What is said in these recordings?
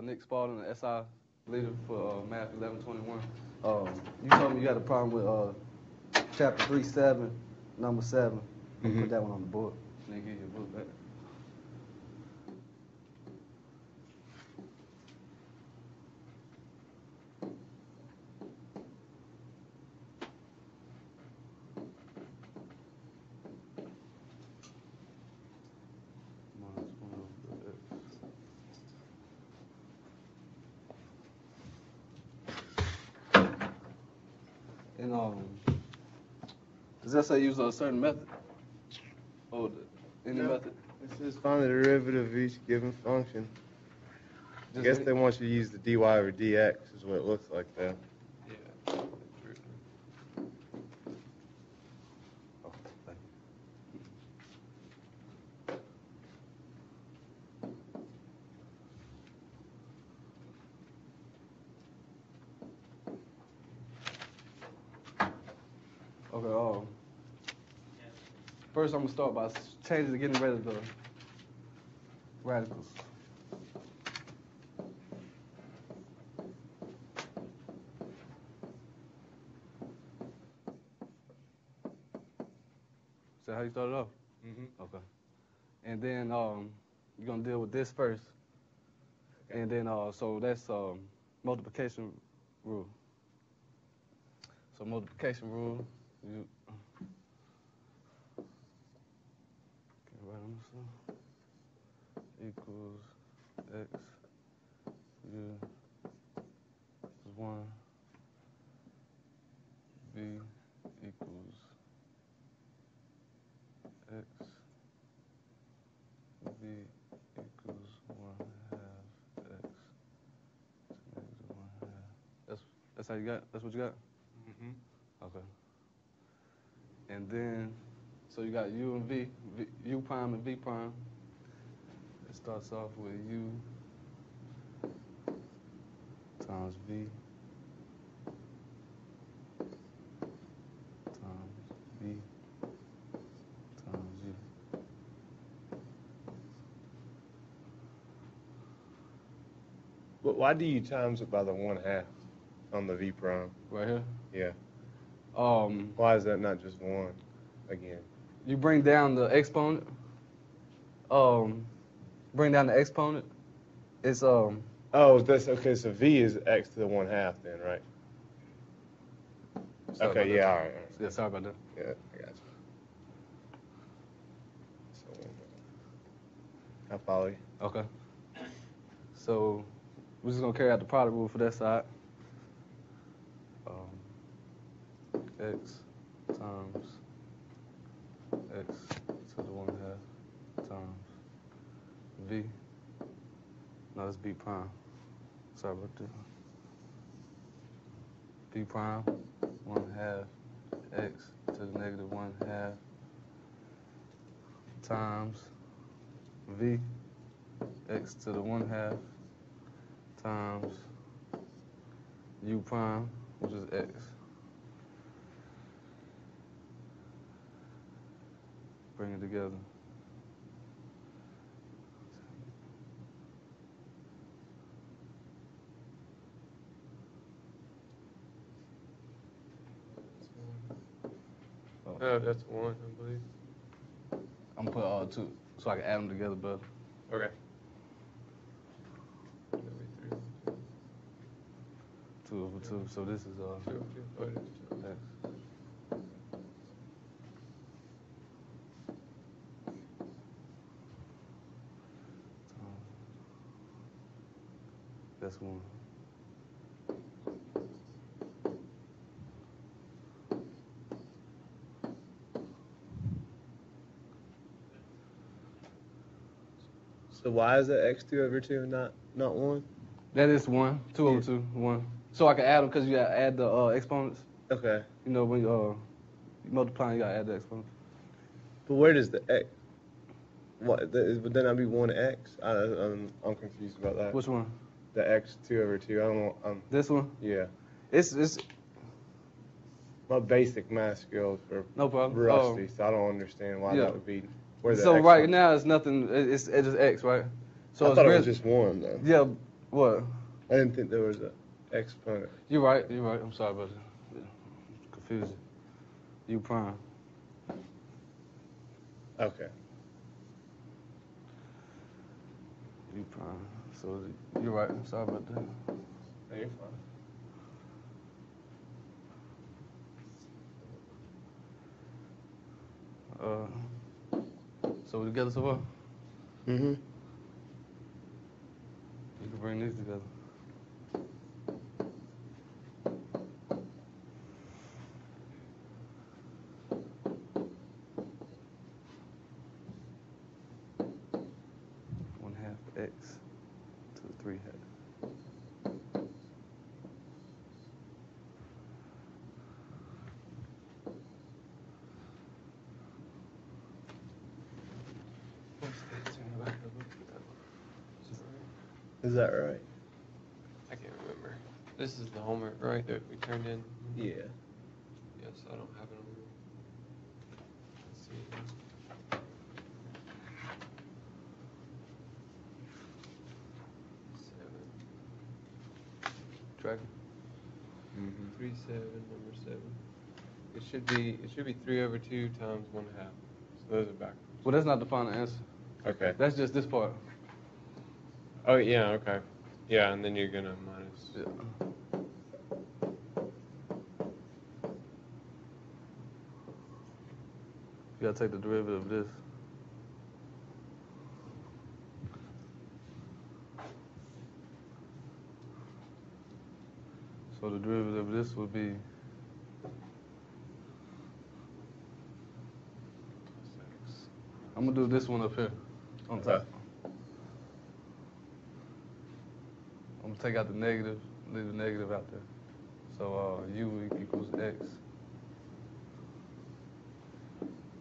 Nick Spalding, the SI leader for Math 1121. You told me you had a problem with chapter 3:7, number 7. Put that one on the board. And then give you a book back. And does that say use a certain method? Or any method? It says find the derivative of each given function. I guess they want you to use the dy over dx is what it looks like there. Yeah. Oh, thank you. Okay, first I'm going to start by changing and getting rid of the radicals. Is that how you started off? Mm-hmm. Okay. And then you're going to deal with this first. Okay. And then, so that's multiplication rule. So multiplication rule, you can write on this one. Equals x u is 1, b equals x, b equals 1/2 x to -1/2. That's how you got? That's what you got? Mm-hmm. Okay. And then, so you got u and v, u prime and v prime. It starts off with u times v times v times u. But why do you times it by the 1/2 on the v prime? Right here? Yeah. Why is that not just 1 again? You bring down the exponent. Bring down the exponent. It's Oh, that's okay. So v is x to the 1/2 then, right? Okay. Yeah. All right. Yeah. Sorry about that. Yeah, I got you. So, I follow you. Okay. So we're just gonna carry out the product rule for that side. X times x to the 1/2 times v. No, it's b prime. Sorry about that. B prime 1/2 x to the -1/2 times v x to the 1/2 times u prime, which is x. Bring it together. Oh, that's 1, I believe. I'm gonna put all 2 so I can add them together better. Okay. 2 over 2. So this is 2 over 2. X. That's 1. So why is that x 2 over 2 and not 1? That is 1. 2 over 2, 1. So I can add them because you gotta add the exponents. Okay. You know when you multiply, you gotta add the exponents. But where does the x? What would that not be 1x? I'm confused about that. Which one? The x 2 over 2. I don't know. This one? Yeah. It's my basic math skills are no problem. Rusty, so I don't understand why that would be. So right now it's nothing. It's just x, right? So I it's thought really, it was just 1 though. Yeah, What? I didn't think there was an exponent. You're right. I'm sorry about that. Yeah. Confusing. U prime. Okay. U prime. So you're right. I'm sorry about that. No, you're fine. So we together so far? Mm-hmm. You can bring these together. One half x to the 3 hat. Is that right? I can't remember. This is the homework, right, that we turned in? Yeah. Yes, I don't have it on there. Let's see. Tracking. 3, 7, number 7. It should be 3 over 2 times 1/2. So those are backwards. Well, that's not the final answer. Okay. That's just this part. Oh, yeah, okay. Yeah, and then you're going to minus. Yeah. You gotta take the derivative of this. So the derivative of this would be I'm gonna do this one up here on top. I'm gonna take out the negative, leave the negative out there. So u equals x,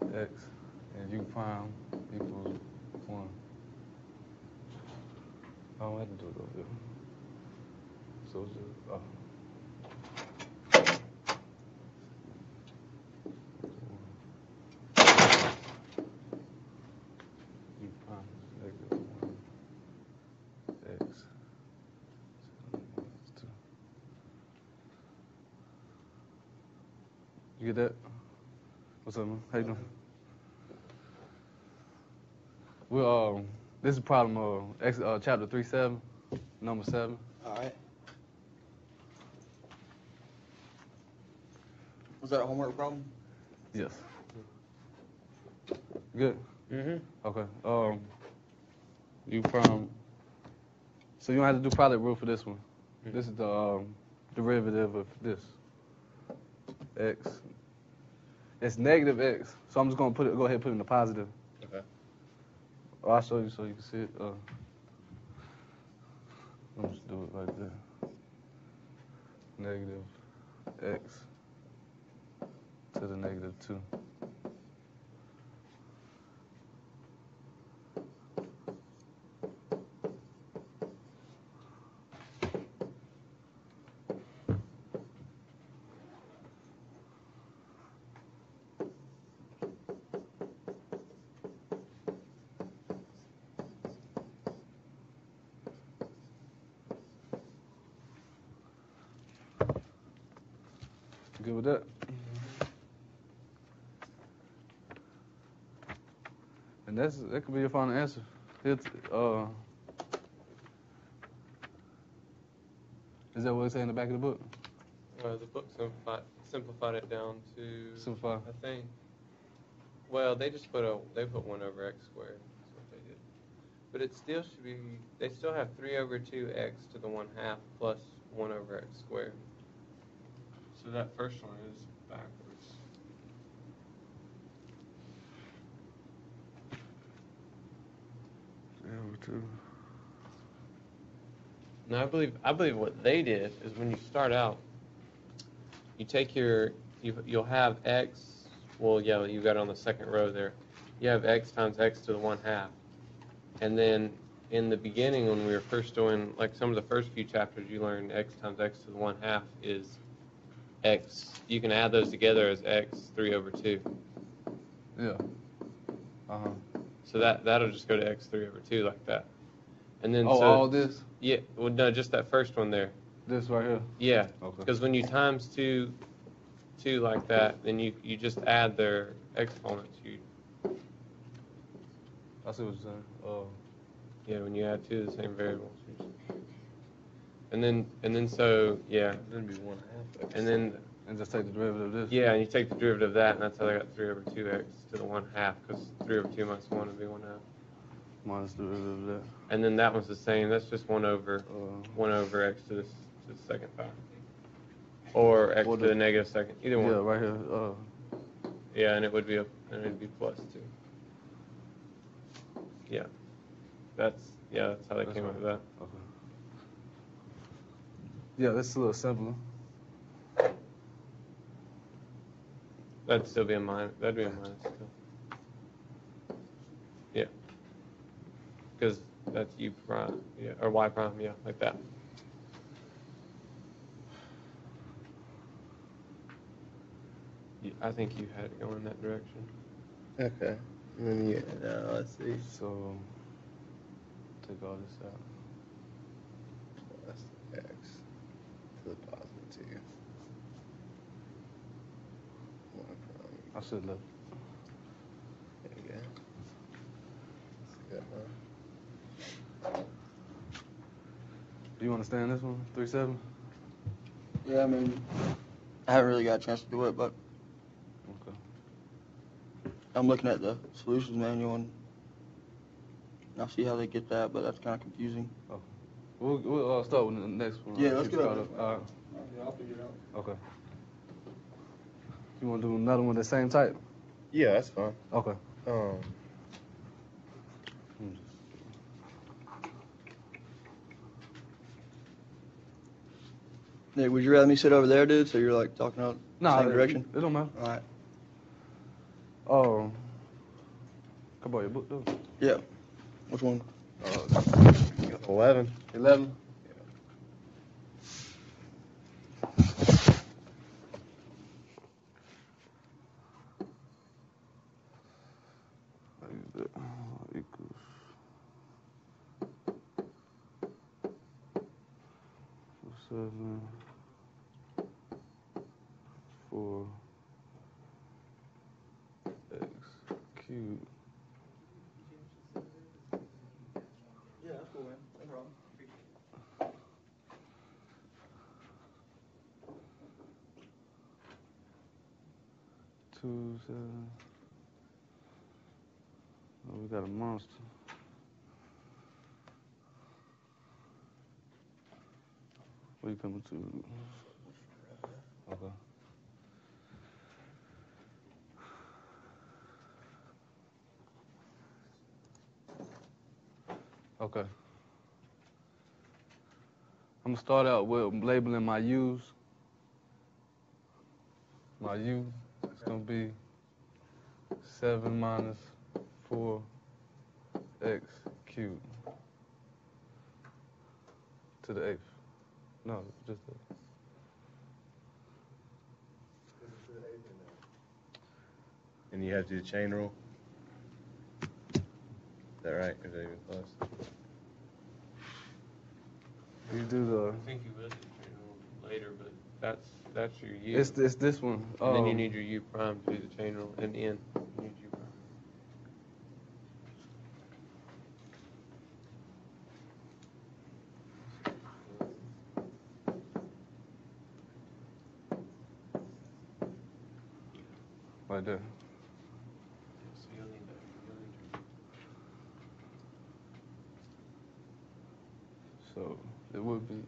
and u prime equals 1. I don't have to do it over here. So it's just, u prime is negative 1, x. You get that? What's up, man? How you doing? Well, this is problem chapter 3-7, number 7. All right. Was that a homework problem? Yes. Good. Mm-hmm. Okay. You from? So you don't have to do product rule for this one. Mm-hmm. This is the derivative of this. X. It's negative x. So I'm just gonna go ahead and put it in the positive. Okay. I'll show you so you can see it. Let me just do it right there. Negative x to the negative 2. Good with that? And that could be your final answer. Is that what it say in the back of the book? The book simplified it down to, Simplify. I think, well, they put 1 over x squared. That's what they did. But it still should be, they still have 3 over 2x to the 1/2 plus 1 over x squared. So that first one is backwards. Yeah, 2. Now, I believe what they did is when you start out, you take you'll have x, well, yeah, you got it on the second row there. You have x times x to the 1/2. And then in the beginning, when we were first doing, like some of the first few chapters, you learned x times x to the 1/2 is x. You can add those together as x 3 over 2. Yeah. So that'll just go to x 3 over 2 like that. And then all this? Yeah, well, no, just that first one there. This right here? Yeah. Okay. Because when you times two like that, then you just add their exponents. I see what you're saying. Yeah, when you add two of the same variables. And then so, yeah. Then it'd be 1/2 x. And just take the derivative of this? Yeah, and you take the derivative of that, and that's how I got 3 over 2x to the 1/2, because 3 over 2 minus 1 would be 1/2. Minus the derivative of that. And then that one's the same. That's just 1 over x to the second power. Or x to the negative second. Either one. Yeah, right here. Yeah, and it would be plus 2. Yeah. That's how they came up with that. Okay. Yeah, that's a little simpler. That'd still be a minus. That'd be a minus still. Yeah. Because that's u prime, yeah, or y prime, yeah, like that. I think you had it go in that direction. Okay. And then now let's see. So take all this out. Plus x to the positive 2. I should look. There you go. That's good, huh? Do you understand this one? 3/7? Yeah, I mean, I haven't really got a chance to do it, but Okay. I'm looking at the solutions manual and I'll see how they get that, but that's kind of confusing. Okay. We'll start with the next one. Yeah, let's Keep go. started. All right. Yeah, I'll figure it out. Okay. You want to do another one the same type? Yeah, that's fine. Okay. Nick, would you rather me sit over there, dude, so you're like talking out the same direction? It don't matter. All right. Oh. Come on, your book, though. Yeah. Which one? 11. 11? Equals 7 4 x cubed. Yeah, that's cool, man. No problem. 2 7. Oh, we got a monster. What are you coming to? Okay. Okay. I'm gonna start out with labeling my u's. My u is gonna be 7 minus 4 x cubed to the 8th. No, just the. And you have to do the chain rule? Is that right? Or is that even close? You do the. I think you will do chain rule later, but that's your u. It's this one. And then you need your u prime to do the chain rule in the end. You need u prime. Right there. So you'll need that. So it would be 8.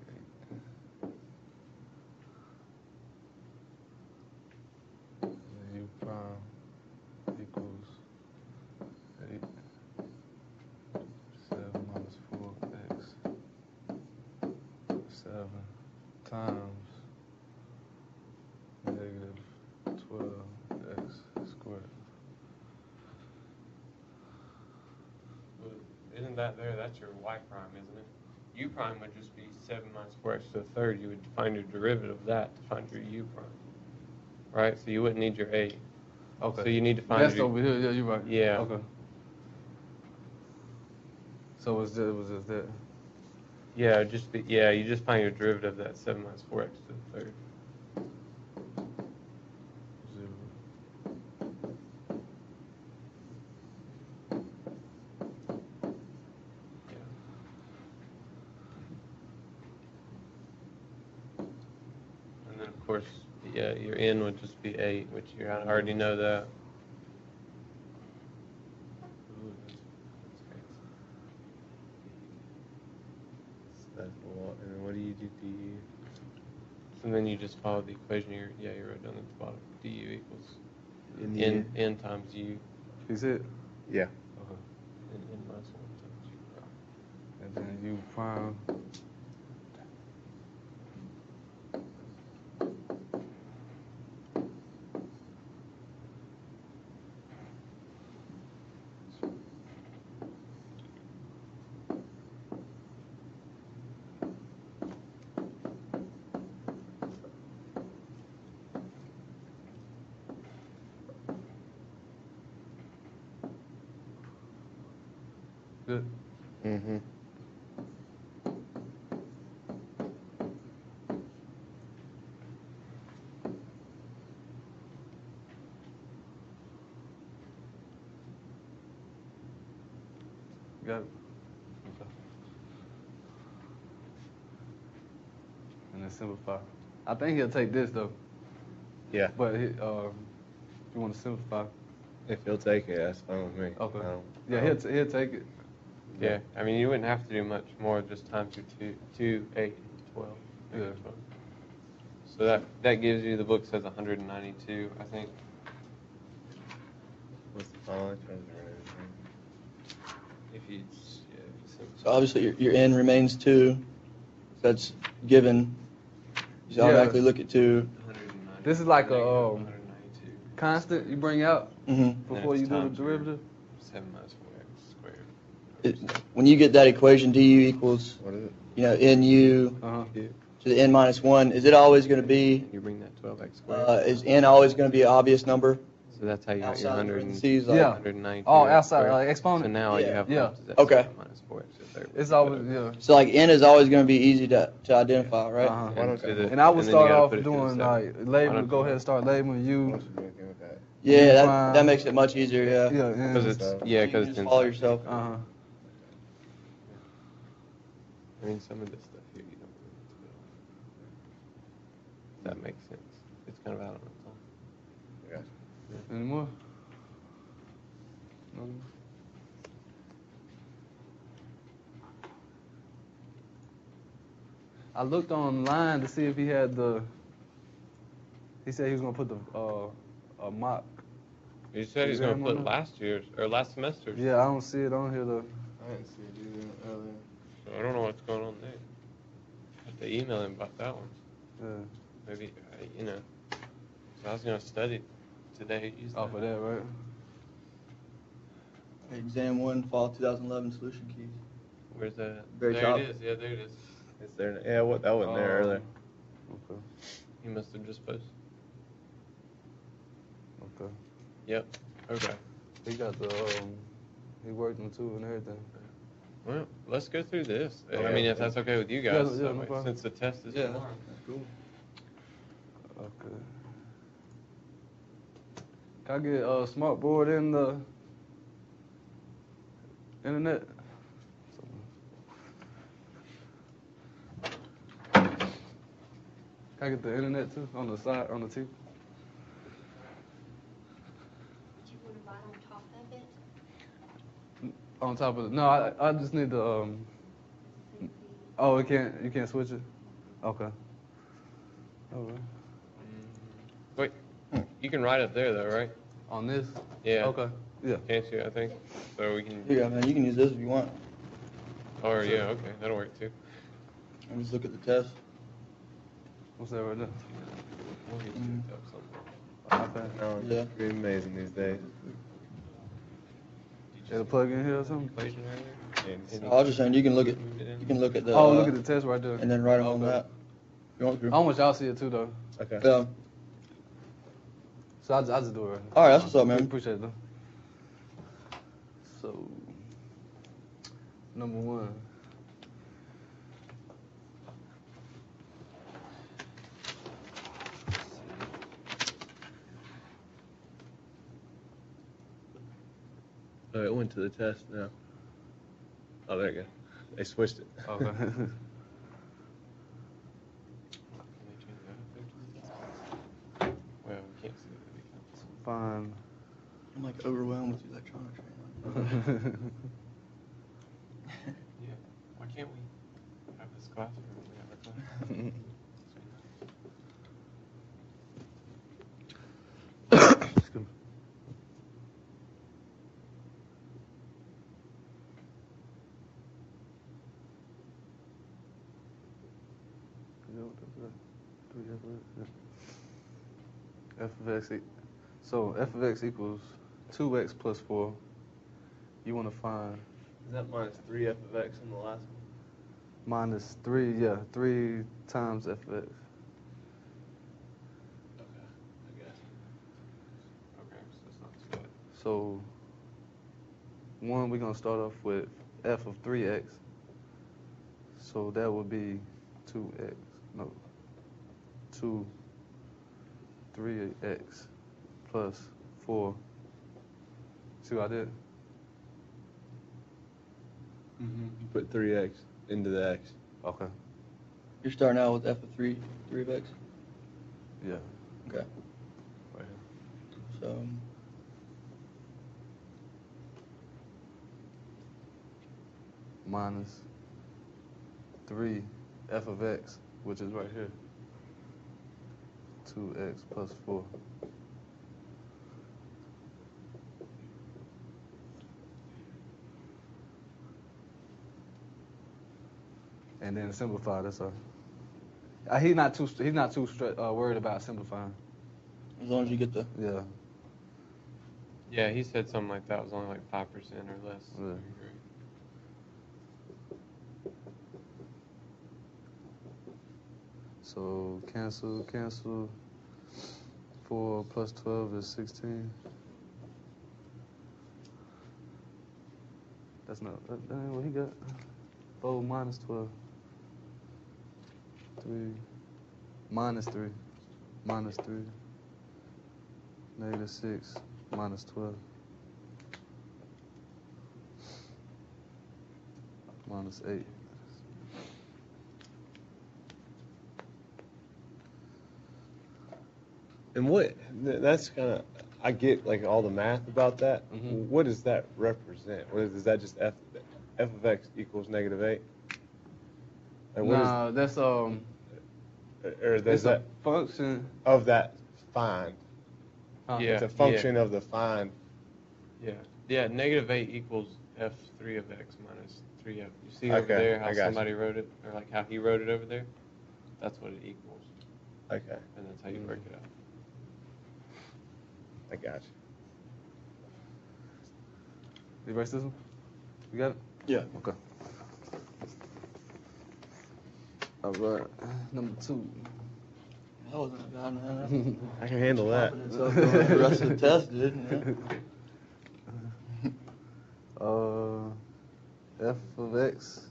U prime equals 8. 7 minus 4x 7 times negative 12x squared. Well, isn't that there? That's your y prime, isn't it? U prime would just be 7 minus 4x to the third. You would find your derivative of that to find your u prime. Right? So you wouldn't need your 8. Okay. So you need to find That's your... over here. Yeah, you're right. Yeah. Okay. So it was just that. Yeah, you just find your derivative of that 7 minus 4x to the third. 0. And then, of course, your n would just be 8, which you already know that. Ooh, that's crazy. That's a lot. And then what do you do? And then you just follow the equation you wrote down at the bottom. du equals n times u. Is it? Yeah. Okay. And n minus 1 times u prime. And then u prime. Good. Mm-hmm. Got it. Okay. And then simplify. I think he'll take this though. Yeah. But if you want to simplify. If he'll take it, that's fine with me. Okay. Yeah, He'll take it. Yeah, I mean, you wouldn't have to do much more, just times your 2, 8, 12. Yeah. 12. So that gives you, the book says 192, I think. What's the tolerance? If you So obviously your n remains 2. That's given. You should automatically look at 2. This is like a 192. constant you bring out before you do the derivative. 7 minus 4x squared. When you get that equation, du equals, What is it? nu to the n minus 1, is it always going to be, You bring that 12x squared. is n always going to be an obvious number? So that's how you got your Outside 100. parentheses, like- Yeah. 192. Oh, outside, squared. like exponent. So now you have Yeah. is that Okay. 7 minus 4x to the third. It's always, yeah. So like n is always going to be easy to identify, right? Uh-huh. Why don't you- And I would then you start gotta off put it to the doing seven. like Why label. don't Go you- ahead and start labeling Why you. don't you do anything with that? Yeah, Prime. that makes it much easier, yeah. Yeah. Because And, it's So- yeah, You because can it's just follow inside. yourself. uh-huh. I mean, some of this stuff here you don't really need to know. If that makes sense. It's kind of out on its own. Gotcha. Any more? No? I looked online to see if he had the. He said he was gonna put the a mock. You said he's going to Exam on put that? last year's or last semester's. Yeah, I don't see it on here though. I didn't see it either earlier. So I don't know what's going on there. I have to email him about that one. Yeah. Maybe, so I was going to study today. Use Off of that, right? Exam 1, fall 2011 solution keys. Where's that? Very there top. it is. Yeah, there it is. Is there? Yeah, that wasn't there earlier. Okay. He must have just posted. Okay. Yep. Okay. He got the he worked them too and everything. Well, let's go through this. I Yeah. mean, if that's okay with you guys, Yeah, no problem. since the test is tomorrow. Cool. Okay. Can I get a smart board in the internet? Can I get the internet too on the side on the TV? Do you want to write on top of it? On top of it? No, I just need the Oh, you can't switch it. Okay. All right. Wait, you can write up there though, right? On this? Yeah. Okay. Yeah. Can't you? I think. So we can. Here you go, man. You can use this if you want. Or yeah, okay, that'll work too. And just look at the test. What's that right there? We'll get you up something. iPad. No, Yeah. it's pretty amazing these days. It'll plug in here or something? Equation earlier. And I was just saying you can look at the Oh, look at the test right there. and then write on Okay. that. If you want to. I want y'all to see it too, though. okay. Yeah. So I just do it right now. All right, that's what's up, man. Appreciate it, though. So, number one. Oh, it went to the test now. Oh, there you go. They switched it. Okay. Can they change that effect? Well, we can't see the accounts. Fine. I'm like overwhelmed with electronics right now. Yeah. Why can't we have this classroom? We have our class. Excuse me. F of x, so f of x equals 2x plus 4. You want to find Is that minus 3f of x in the last one? minus 3, yeah, 3 times f of x. Okay, I guess. Okay, so it's not too bad. So, one, we're going to start off with f of 3x. So that would be 2x, no, 3x plus 4. See what I did? You put 3x into the x. Okay, You're starting out with f of 3 of x? yeah. Okay. Right here. So, Minus 3 f of x, which is right here. 2x plus 4. And then simplify. That's all. He's not too worried about simplifying. as long as you get the... Yeah. Yeah, he said something like that was only like 5% or less. Yeah. So cancel. 4 plus 12 is 16. That ain't what he got. 4 minus 12. 3 minus 3 minus 3. Negative 6 minus 12. Minus 8. And that's kind of, I get like all the math about that. Mhm. What does that represent? Is that just f of x equals negative 8? Like Nah, that's or it's there's a that function. of that find. Huh? Yeah. It's a function of the find. Yeah, negative 8 equals f3 of x minus 3f. You see Okay, over there I how got somebody wrote it, or like how he wrote it over there? That's what it equals, Okay, and that's how you work it out. I got you. You erase this one? You got it? Yeah. Okay. All right. Number 2. That wasn't bad, man. I can handle that. Confidence up going through the rest of the test, dude. F of x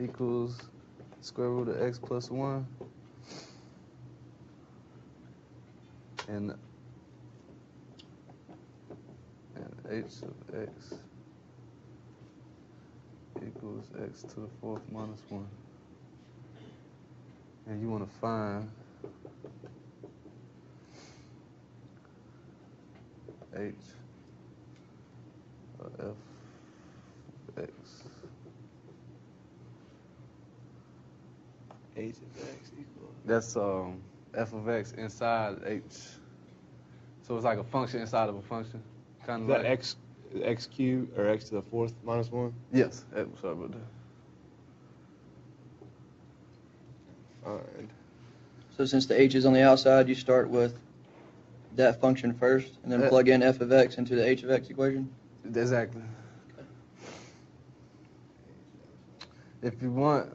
equals square root of x plus 1. And h of x equals x to the 4th minus 1. And you want to find h of f of x. H of x equals. That's f of x inside h. So it's like a function inside of a function. Kind Is of that like x cubed or x to the 4th minus 1? Yes. Sorry about that. Find. So since the h is on the outside, you start with that function first, and then Uh, plug in f of x into the h of x equation? Exactly. If you want,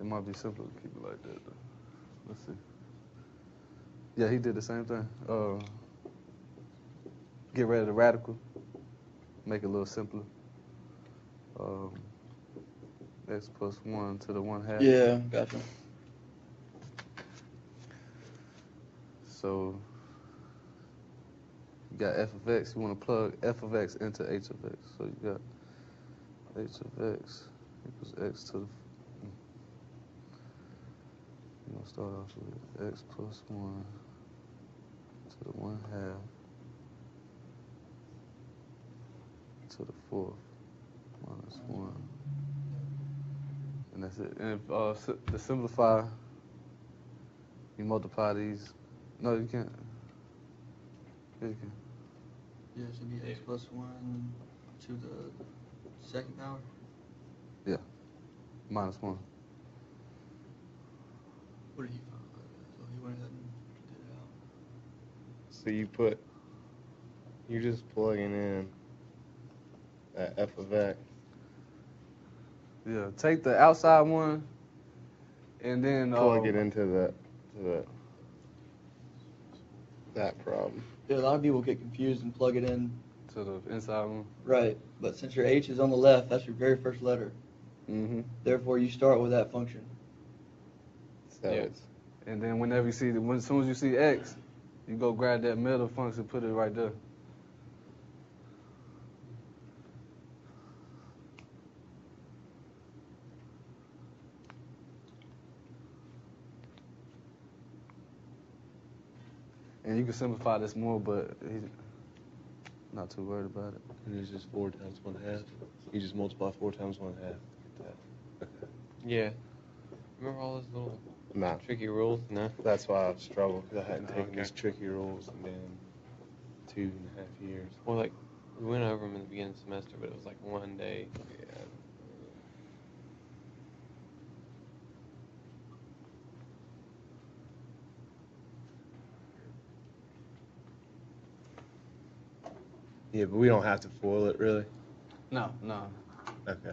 it might be simpler to keep it like that, though. Let's see. Yeah, he did the same thing. get rid of the radical, make it a little simpler. X plus 1 to the 1/2. Yeah, gotcha. So you got f of x. You want to plug f of x into h of x. So you got h of x equals x to the. You're going to start off with x plus 1 to the 1/2 to the 4th minus 1. And that's it. And if, to simplify, you multiply these. No, you can't. Yeah, you can. Yeah, it should be x plus 1 to the second power. Yeah. Minus 1. What did he find? So he went ahead and did it out. So you're just plugging in that f of x. Yeah. Take the outside one and then Plug it into that problem. Yeah, a lot of people get confused and plug it in. to the inside one. Right, but since your h is on the left, that's your very first letter. Mm-hmm. Therefore, you start with that function. So Yeah. it's And then whenever you see as soon as you see x, you go grab that middle function, put it right there. And you can simplify this more, but he's not too worried about it. and it's just 4 times 1/2. You just multiply 4 times 1/2. Get that. Okay. Yeah. Remember all those little Nah. tricky rules? No. That's why I've struggled, because I hadn't taken Okay. these tricky rules in 2.5 years. Well, like, we went over them in the beginning of the semester, but it was like one day. Yeah. Yeah, but we don't have to foil it, really. No. Okay.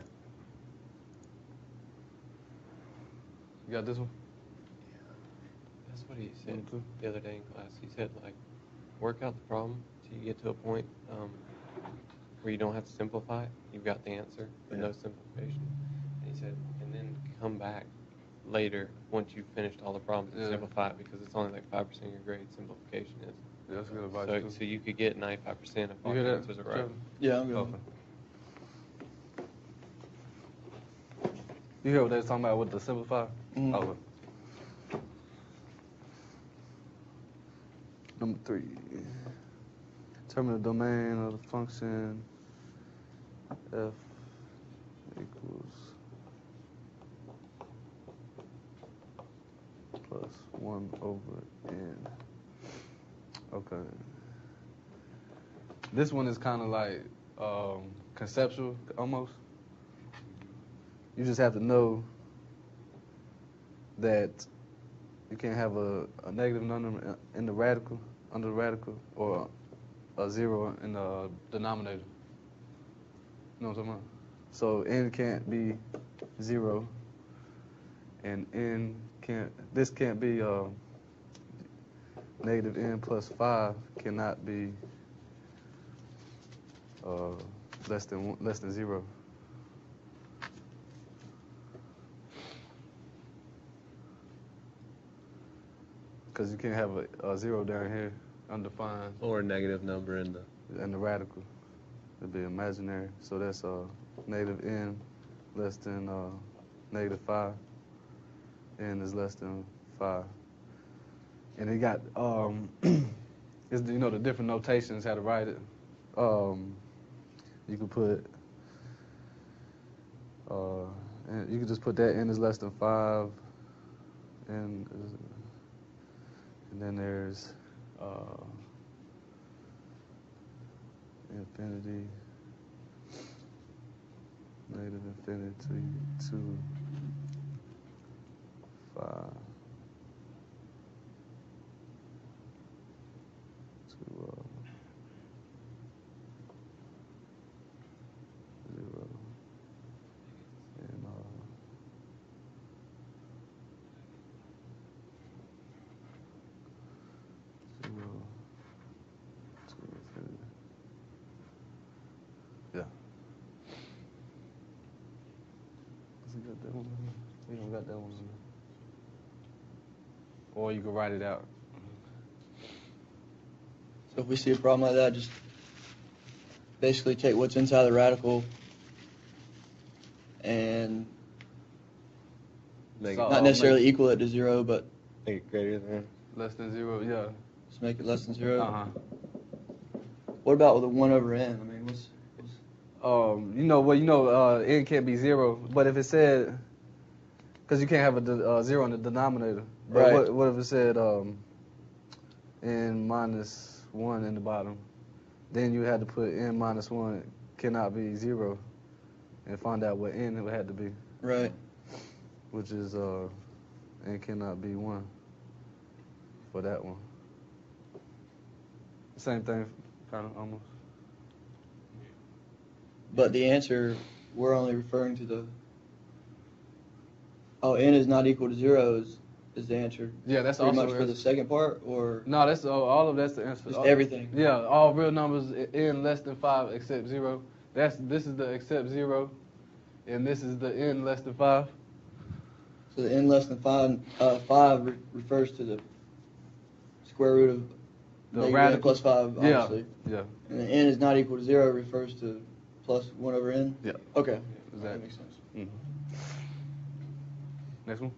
You got this one? That's what he said One, two. the other day in class. He said, like, work out the problem till you get to a point where you don't have to simplify it. You've got the answer, but no simplification. And he said, and then come back later once you've finished all the problems and Yeah. simplify it, because it's only like 5% of your grade simplification is. Yeah, that's good advice. So you could get 95% if all You hear your that? answers are right. Trevor? Yeah, I'm good. Okay. You hear what they was talking about with the simplify? Mhm. Okay. Number 3. Determine the domain of the function f equals plus 1 over n. Okay. This one is kind of like conceptual, almost. You just have to know that you can't have a negative number in the radical, under the radical, or a 0 in the denominator. You know what I'm talking about? So n can't be 0, and this can't be negative n plus 5 cannot be less than 0. Because you can't have a 0 down here undefined Or a negative number in the... and the radical. It'd be imaginary. So that's negative n less than negative 5. N is less than 5. And it got it's, the different notations how to write it. You could put and you could just put that n is less than 5, and then there's infinity, negative infinity to 5 to 0. And 0 to infinity. Or you can write it out. So if we see a problem like that, just basically take what's inside the radical and Make So- not necessarily equal it to 0, but it greater than. Less than 0, yeah. just make it less than 0. Uh-huh. What about with a 1 over n? I mean, what's n can't be 0, but if it said, because you can't have a 0 in the denominator. But Right. what if it said n minus 1 in the bottom? Then you had to put n minus 1 cannot be 0 and find out what n it would have to be, right? which is n cannot be 1 for that one. Same thing, kind of almost. But the answer, we're only referring to the. Oh, n is not equal to 0 is the answer. Yeah, that's Pretty also much for the second part, or No, that's all of that's the answer. just everything. Yeah, all real numbers n less than 5 except 0. This is the except 0, and this is the n less than 5. So the n less than 5 refers to the square root of The negative n radical plus 5, Yeah, obviously. yeah, And the n is not equal to 0 refers to plus 1 over n? yeah. Okay. That Exactly. makes sense. Mm-hmm. Next one.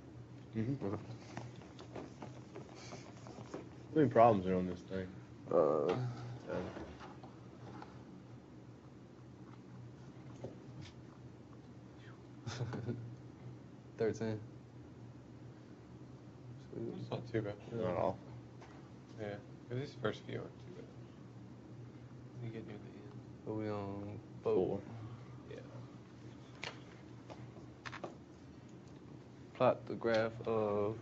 Mm-hmm. Okay. How many problems are on this thing? 13. It's not too bad. Not all. Yeah, because these first few aren't too bad. You get near the end. Are we on 4. Yeah. Plot the graph of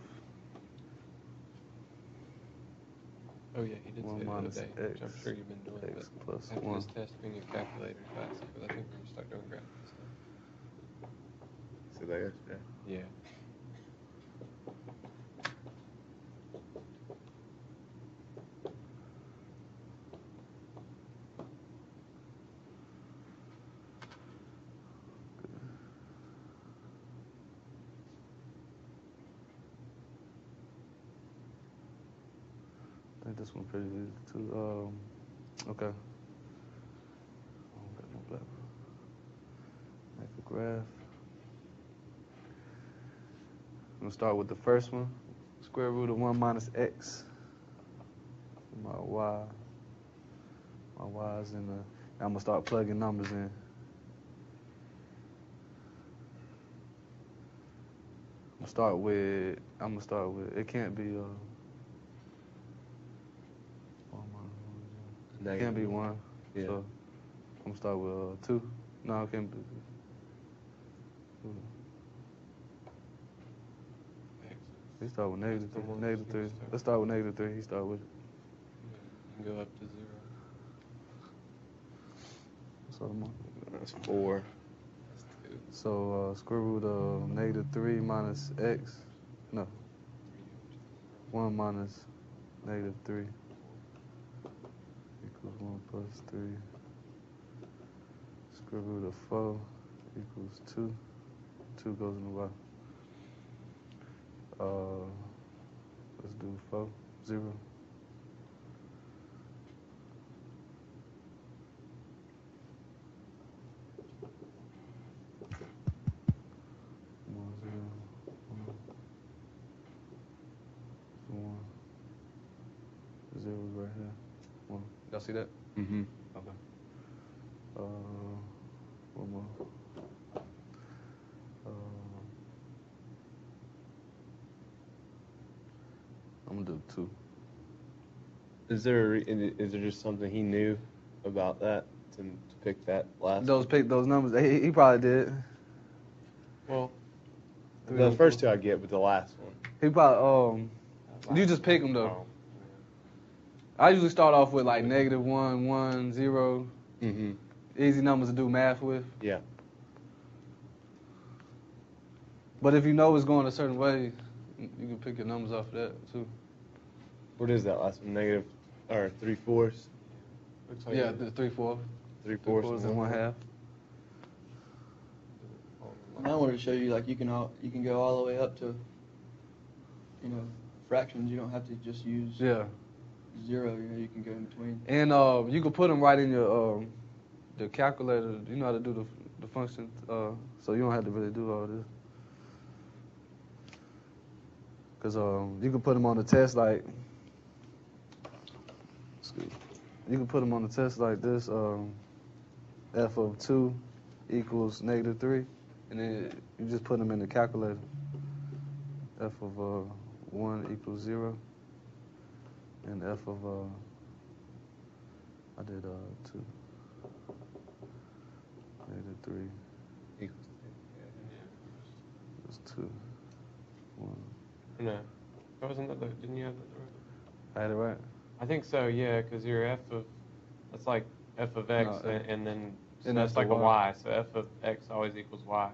Oh yeah, he did 1 say the other minus day, x which I'm sure you've been doing, x but plus after 1. this test, bring your calculator class, because I think we're going to start doing graphs and stuff. So that yesterday. Yeah. I think this one pretty easy too. Okay. I don't got no black. Make a graph. I'm gonna start with the first one. Square root of 1 minus x. My y. My y is in the. I'm gonna start plugging numbers in. I'm gonna start with. It can't be. It can't be 1. Yeah. So I'm gonna start with 2. No, it can't be. He start with negative 3. Negative 3. Let's start with negative 3. He start with it. You can go up to 0. So, That's 4. That's 2. so square root of negative 3 minus x. No. 1 minus negative 3 equals 1 plus 3. Square root of 4 equals 2. 2 goes in the y. Let's do 4. 0. 1, 0, 1. 0 is right here. 1. Y'all see that? Mm-hmm. Okay. One more. I'm gonna do 2. Is there just something he knew about that to pick that last? Pick those numbers. He probably did. Well, The first 2 I get, but the last one. He probably you just pick them though. I usually start off with like negative 1, 1, 0. Mm-hmm. Easy numbers to do math with. Yeah. But if you know it's going a certain way, you can pick your numbers off of that too. What is that last one? Negative or 3/4? looks like Yeah, 3/4. 3/4 and 1/2. And I wanted to show you, like, you can go all the way up to, fractions, you don't have to just use Yeah. 0. You can go in between. And you can put them right in your the calculator. You know how to do the function, so you don't have to really do all this. Because you can put them on the test like, you can put them on the test like this, f of 2 equals -3, and then you just put them in the calculator. F of 1 equals 0, and f of, I did 2, -3 Equals. is 2, 1. No, that wasn't that. Didn't you have that right? I had it right? I think so. Yeah, because your f of that's like f of x, No, and then so and that's that's the like a y. y. So f of x always equals y.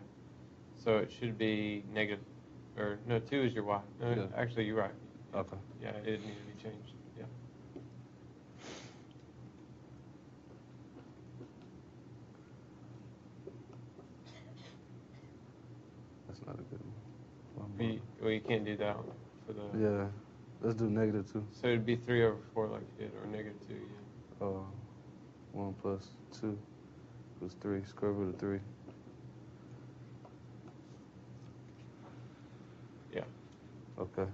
So it should be negative, or no, 2 is your y. No, Yeah. actually, you're right. Okay. Yeah, it needed to be changed. Yeah. That's not a good one. Well, you can't do that one for the. Yeah, let's do -2. So it'd be 3/4 like you did, or -2. Yeah. 1 plus 2 equals 3, square root of 3. Yeah. Okay.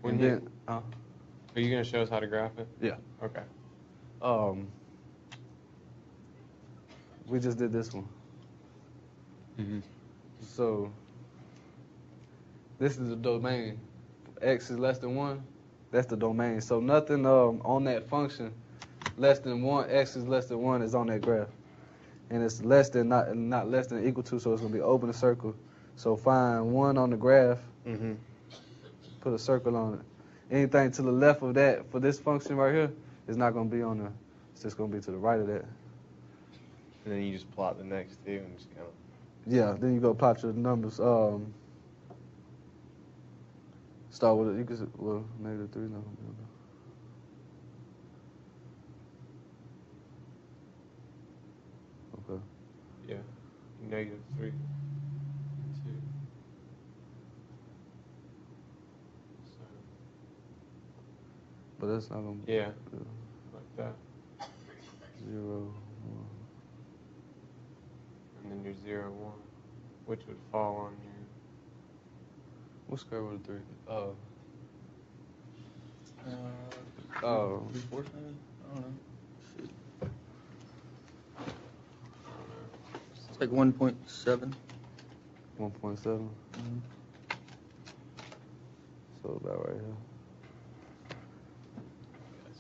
When And you, then, are you gonna show us how to graph it? yeah. Okay. We just did this one. So this is the domain. X is less than 1. That's the domain. So nothing on that function less than 1, x is less than 1 is on that graph. And it's less than, not less than or equal to, so it's going to be open a circle. So find 1 on the graph, put a circle on it. Anything to the left of that for this function right here is not going to be on there. It's just going to be to the right of that. And then you just plot the next two and just kind of. Yeah, then you go plot your numbers. Start with it. You can say, well, -3 not gonna be on there. Okay. Yeah. -3. 2. So. But that's not gonna be. Yeah. Like that. 0, 1. And then your 0, 1, which would fall on your. What's square root of 3? 3/4 maybe? I don't know. Shoot. It's like 1.7. 1.7. So about right here.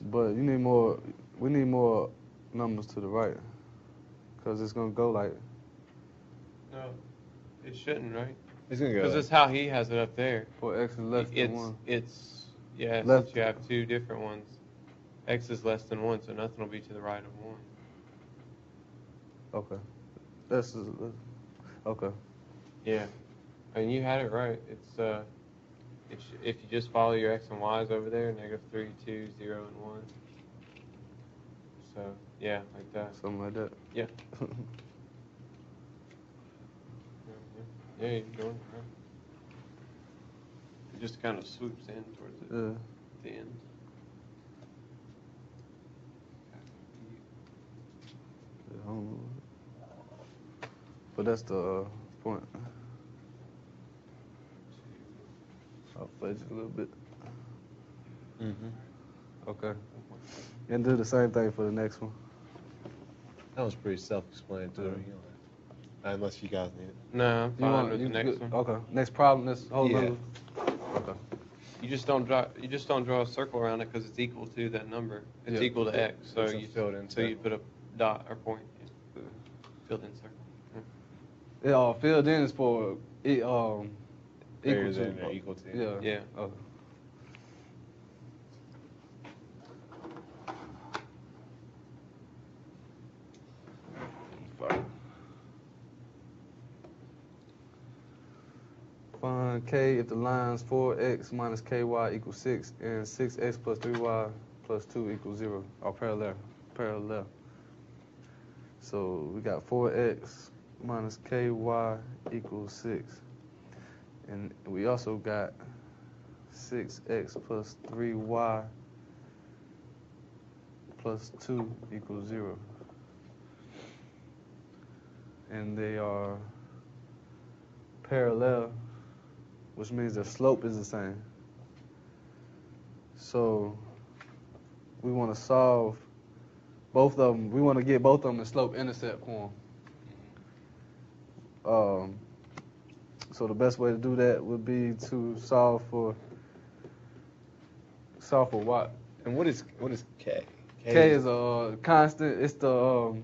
But you need more. We need more numbers to the right, cause it's gonna go like. No, it shouldn't, right? It's gonna go. Because it's how he has it up there. For x is less than 1. Yeah, Left- since you have two different ones. X is less than 1, so nothing will be to the right of 1. Okay. That's okay. Yeah. I mean, you had it right. It's if you just follow your X and Y's over there, -3, 2, 0, and 1. So, yeah, like that. Something like that. Yeah. Yeah, you're doing it right. It just kind of swoops in towards it Yeah. at the end. I don't know. But that's the point. I'll fudge it a little bit. Okay. And do the same thing for the next one. That was pretty self-explanatory. Yeah. Unless you guys need it. No, I'm fine with the next good? one. Okay. Next problem. Let's hold Yeah. on. Okay. You just don't draw a circle around it because it's equal to that number. It's Yeah. equal to X. So It's a you filled-in so you circle. put a dot or point. Filled in circle. Yeah, filled in is for equal Greater to. than or equal to. Yeah. Yeah. Okay. Find k if the lines 4x minus ky equals 6 and 6x plus 3y plus 2 equals 0 are parallel. So we got 4x minus ky equals 6. And we also got 6x plus 3y plus 2 equals 0. And they are parallel, which means the slope is the same. So we want to solve both of them. We want to get both of them in slope-intercept form. So the best way to do that would be to solve for what? And what is K? K is a constant. It's the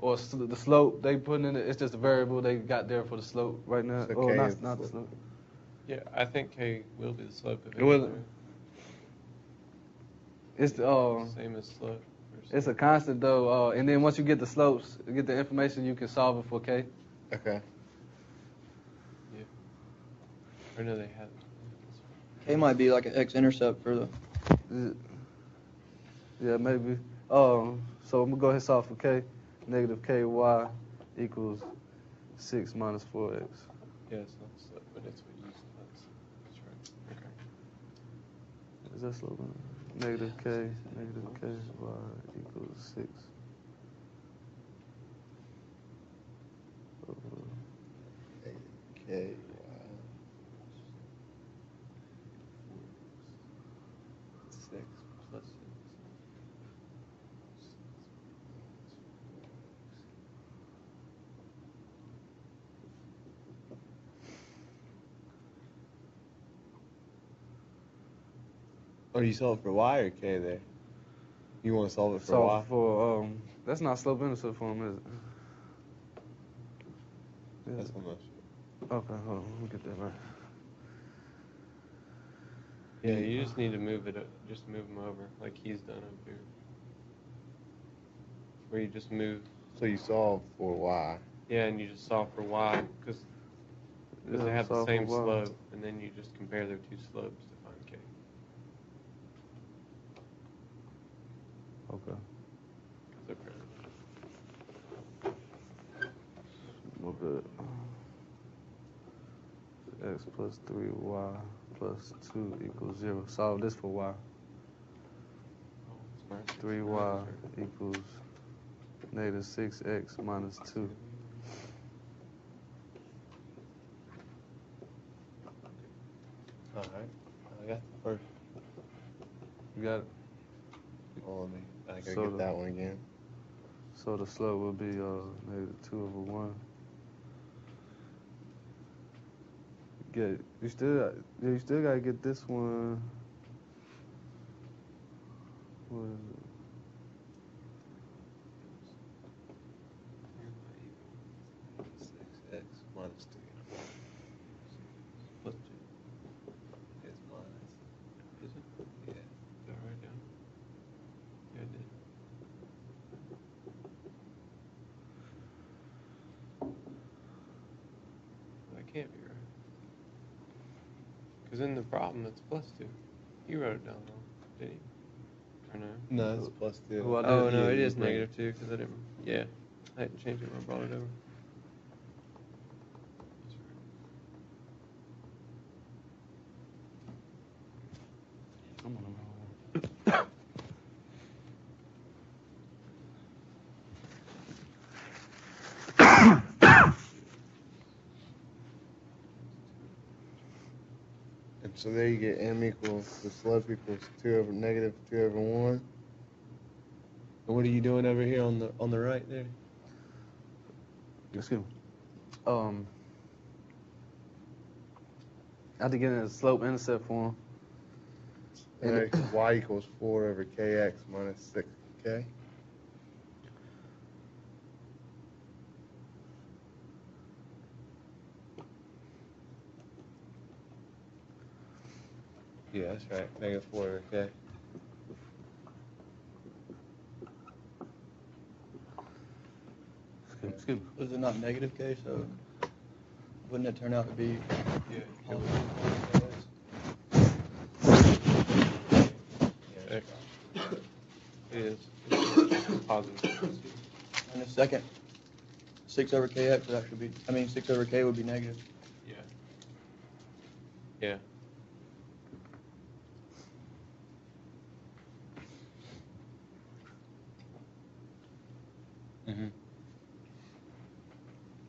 the slope they put in it. It's just a variable they got there for the slope right now. So Oh, K not is the the slope. Yeah, I think K will be the slope of it. Will it? It's the Same as slope. it's a constant though. And then once you get the slopes, get the information, you can solve it for K. Okay. Or no, they have. K might be like an x-intercept for the. Yeah, maybe. So I'm gonna go ahead and solve for K. Negative ky equals 6 minus 4x. Yeah, it's not slope, but it's what you use. That's right. Okay. Is that slope? Negative ky equals 6. K. Six plus six. Oh, you solve for Y or K there? You want to solve it for So Y? for that's not slope-intercept form, is it? Yeah. That's what I'm not sure. Okay, hold on. Let me get that right. Yeah, you just need to move it. Just move them over, like he's done up here. Where you just move. So you solve for Y. Yeah, and you just solve for Y because they have the same slope, and then you just compare their two slopes to find K. Okay. They're parallel. Move it. X plus 3y plus 2 equals 0. Solve this for y. 3y equals negative 6x minus 2. All right. I got the first. You got it? Oh, I gotta So get that one again. So the slope would be negative 2 over 1. You still gotta get this one. What is it? X minus 2. Plus 2. It's minus. Is it? Yeah. Did I write it down? Yeah, I did. That can't be right. Because in the problem, it's plus 2. You wrote it down wrong, didn't you? Or no? No, it's plus 2. Who I did? Oh, no, Yeah, it you is bring negative 2 because I didn't. Yeah. I had to change it when I brought it over. That's right. I'm on the wrong one. And so there you get M equals, the slope equals 2 over negative 2 over 1. And what are you doing over here on the right there? Excuse me. I had to get in a slope-intercept form. And Y equals 4 over KX minus 6K. Yeah, that's right. Negative 4 over K. Excuse me. Was it not negative K? So wouldn't it turn out to be? Yeah. X. It is. It's positive. And the second, 6 over KX would actually be. 6 over K would be negative. Yeah. Yeah. Mm-hmm.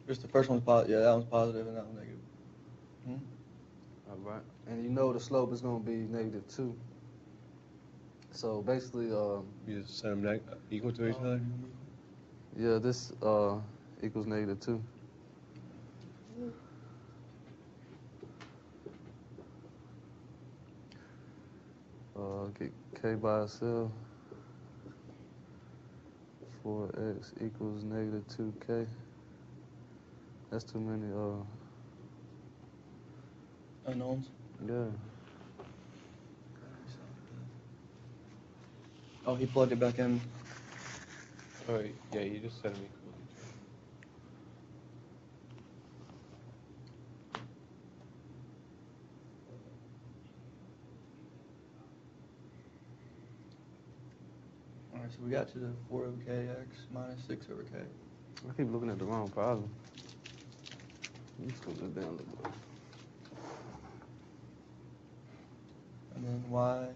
Just the first one's positive. Yeah, that one's positive and that one's negative. All right. And you know the slope is going to be -2. So basically, You just set them equal to each other? yeah, this equals -2. Get k by itself. 4x equals -2k. That's too many. Unknowns. Yeah. Oh, he plugged it back in. Oh, yeah, you just set them equal to each other. All right, so we got to the 4 over kx minus 6 over k. I keep looking at the wrong problem. Let's go down a little bit. And then y,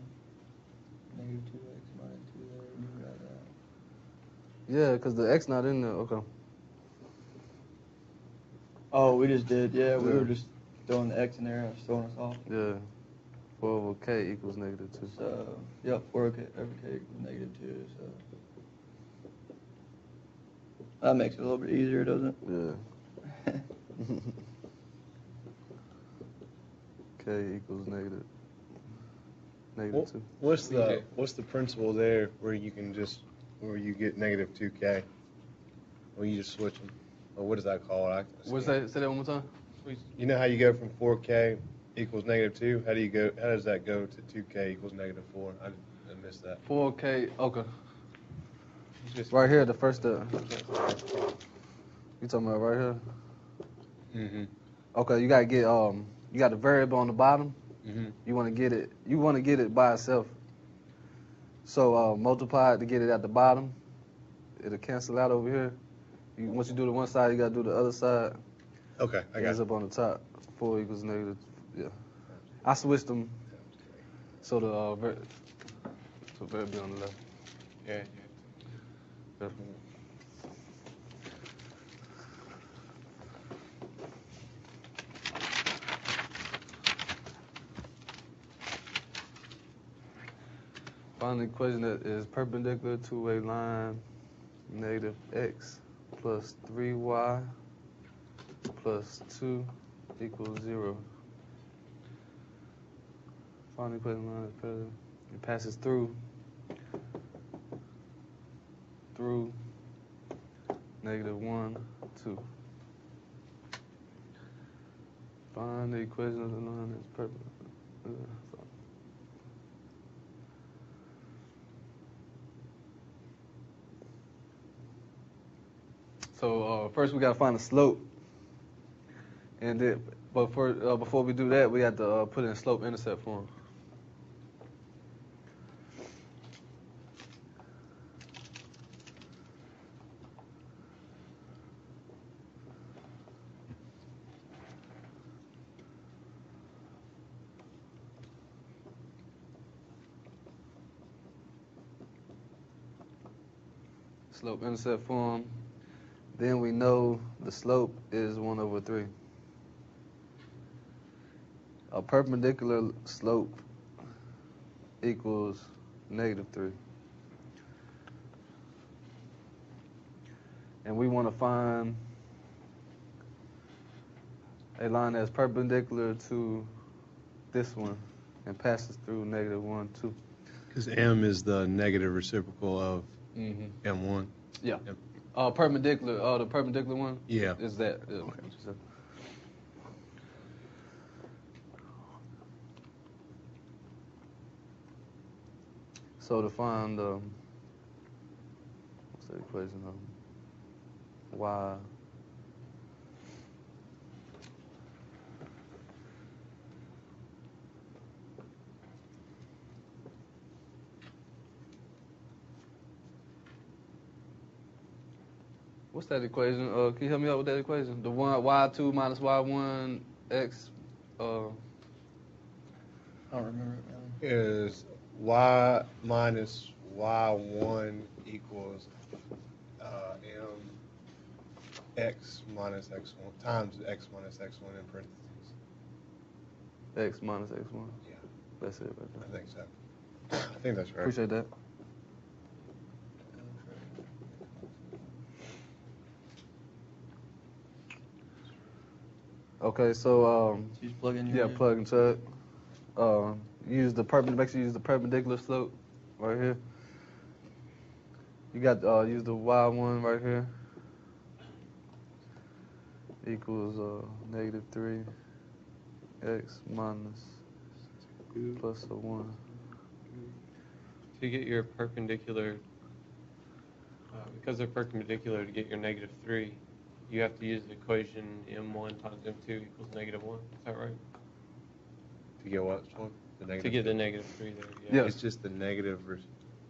-2x minus 2 there, and you got that. Yeah, because the x not in there. Okay. Oh, we just did, yeah, we Yeah. were just throwing the x in there and it's throwing us off. Yeah. 4 over k equals -2. So, yep, 4 over k equals -2, so. That makes it a little bit easier, doesn't it? Yeah. K equals -2. What's the principle there where you can where you get -2k? Where you just switch them? Or what is that called? What's that? Say that one more time. You know how you go from 4k equals -2? How does that go to 2k equals -4? I missed that. 4k. Okay. Just Right here, the first step. You talking about right here? Mm-hmm. Okay, you gotta get you got the variable on the bottom. Mm-hmm. You want to get it by itself. So multiply it to get it at the bottom. It'll cancel out over here. Once you do the one side, you gotta do the other side. Okay, I It got ends it. up on the top. 4 equals -. Yeah. I switched them so the variable on the left. Yeah. Yeah. Find the equation that is perpendicular to a line -x plus 3y plus 2 equals 0. Find the equation line is perpendicular. It passes through -1, 2. Find the equation of the line that's perpendicular. So first we gotta find the slope, and then, before we do that, we have to put it in slope-intercept form. Slope-intercept form. Then we know the slope is 1 over 3. A perpendicular slope equals -3. And we want to find a line that's perpendicular to this one and passes through -1, 2. Because m is the negative reciprocal of Mm-hmm. m1. Yeah. Yep. Perpendicular. The perpendicular one. Yeah. Is that? Yeah, Okay. what you said. So to find what's the equation of y? What's that equation? Can you help me out with that equation? The one y2 minus y1 x. I don't remember it now. Is y minus y1 equals M x minus x1 times x minus x1 in parentheses. X minus X1. Yeah, That's it right I there. think so. I think that's right. Appreciate that. Okay, so So you just plug in your yeah, plug and chug. Use the make sure you use the perpendicular slope right here. You got use the y1 right here. Equals -3 x minus plus a 1. To get your perpendicular, because they're perpendicular, to get your -3, you have to use the equation m1 times m2 equals -1. Is that right? To get what one? The negative. To get the -3 there. Yeah. It's just the negative. It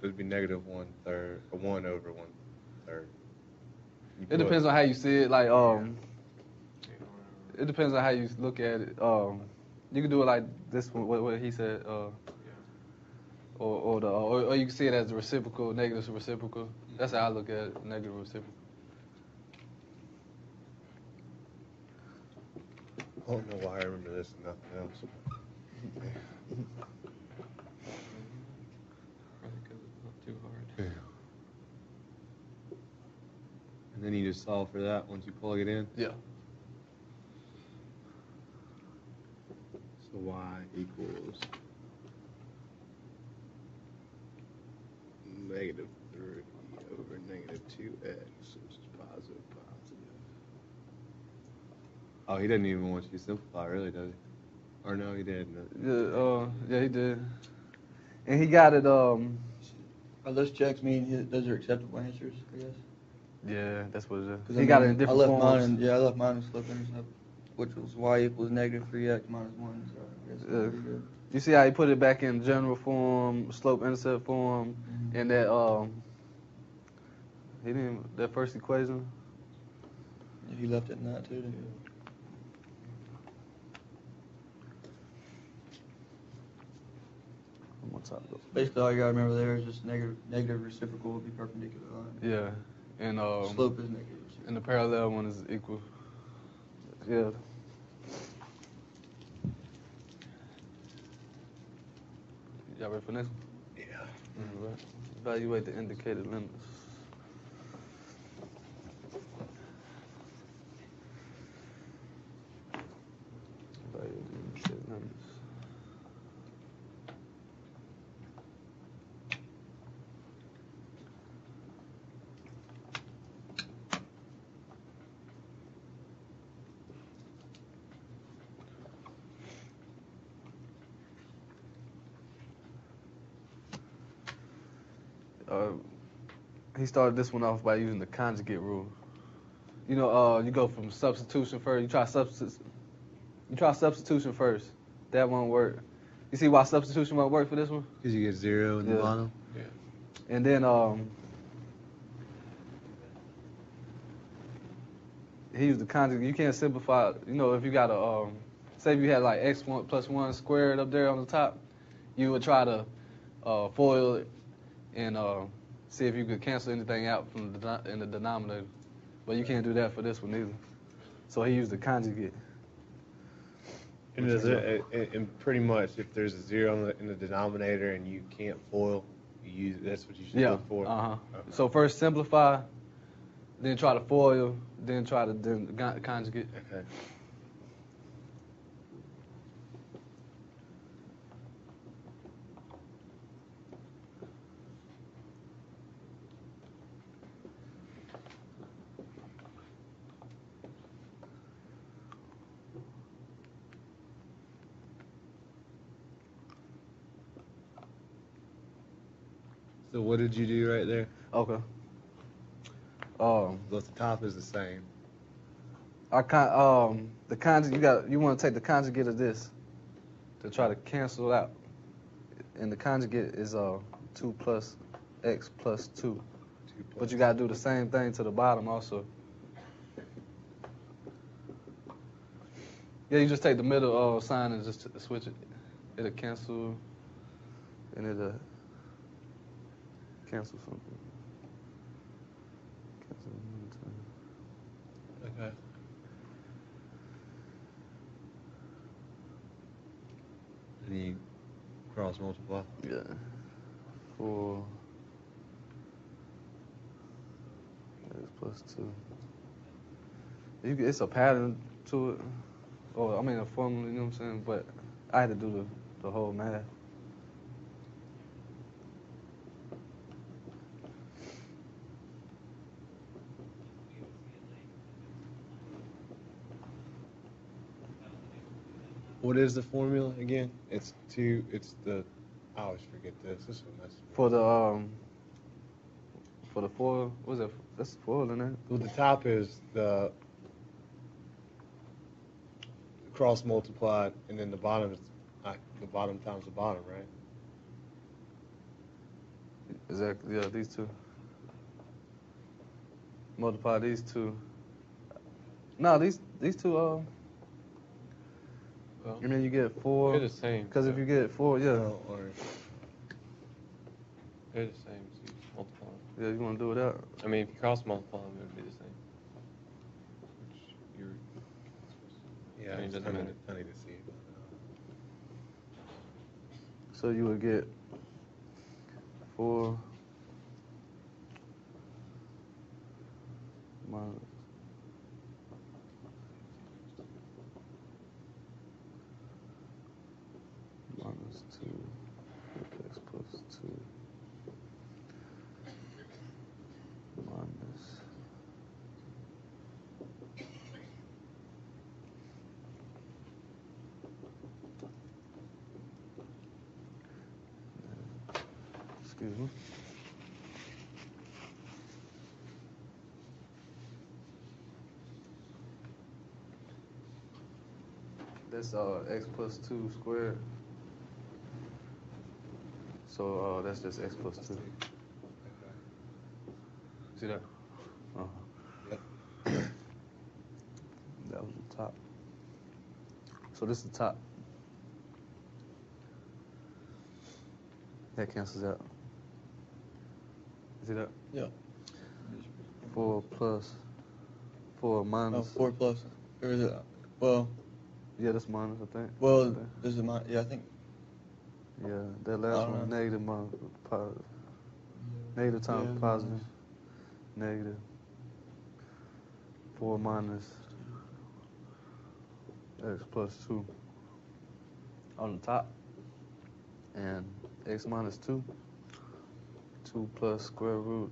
would be -1/3, or 1/1/3. It depends on how you see it. Like it depends on how you look at it. You can do it like this one, what he said, or you can see it as the reciprocal, negative reciprocal. That's how I look at it, negative reciprocal. I don't know why I remember this and nothing else. Probably because it's not too hard. Yeah. And then you just solve for that once you plug it in. Yeah. So y equals -3 over -2x, which is positive. Oh, he doesn't even want you to simplify, really, does he? Or no, he did. Yeah, he did. And he got it. Are those checks mean those are acceptable answers? I guess. Yeah, that's what it is. 'Cause He got it in different I left forms. mine. I left mine in slope intercept, which was y equals -3x minus 1. So I guess that's pretty good. You see how he put it back in general form, slope intercept form, and that he didn't that first equation. Yeah, he left it in that too. Didn't he? One more time. Basically, all you gotta remember there is just negative reciprocal will be perpendicular line. Yeah, and Slope is negative. and the parallel one is equal. Yeah. Y'all ready for this one? Yeah. All right. Evaluate the indicated limits. Evaluate the indicated limits. He started this one off by using the conjugate rule. You know, you go from substitution first. You try substitution first. That won't work. You see why substitution won't work for this one? Because you get 0 in the bottom. Yeah. And then he used the conjugate. You can't simplify. You know, if you got a say if you had like x1 plus 1 squared up there on the top, you would try to FOIL it and see if you could cancel anything out from in the denominator. But you can't do that for this one either. So he used the conjugate. And pretty much, if there's a 0 in the denominator and you can't FOIL, that's what you should look for. Uh-huh. Okay. So first simplify, then try to FOIL, then try to conjugate. Okay. So what did you do right there? Okay. Well, the top is the same. The conjugate you want to take the conjugate of this to try to cancel it out, and the conjugate is 2 plus x plus 2. But you got to do the same thing to the bottom also. Yeah, you just take the middle sign and just switch it. It'll cancel, and it'll cancel something. Okay. And you cross multiply. Yeah. 4 x plus 2. It's a pattern to it. Or, I mean, a formula, you know what I'm saying? But I had to do the whole math. What is the formula again? It's the, I always forget this. This is what messes me up. For the 4, what's that? That's 4, isn't it? Well, the top is the cross multiplied, and then the bottom is the bottom times the bottom, right? Exactly, yeah, these two. Multiply these two. No, these two, Well, and then you get 4. they're the same. Because if you get 4, yeah. No, or They're the same, so you just multiply them. Yeah, you want to do it out. I mean, if you cross multiply them, it would be the same. Which you're, yeah, I mean, it it's doesn't kind of matter. funny to see. So you would get 4 minus minus 2 x plus 2 minus excuse me. That's x plus 2 squared. So that's just x plus 2. See that? Yep. That was the top. So this is the top. That cancels out. See that? Yeah. 4 plus 4 Oh, minus. 4 plus. Or is it? Well, Yeah, that's minus, I think. well, is it my? Yeah, I think. Yeah, that last I don't one, know. negative minus positive. Negative times Yeah, positive. Negative. 4 minus x plus 2 on the top. And x minus 2. 2 plus square root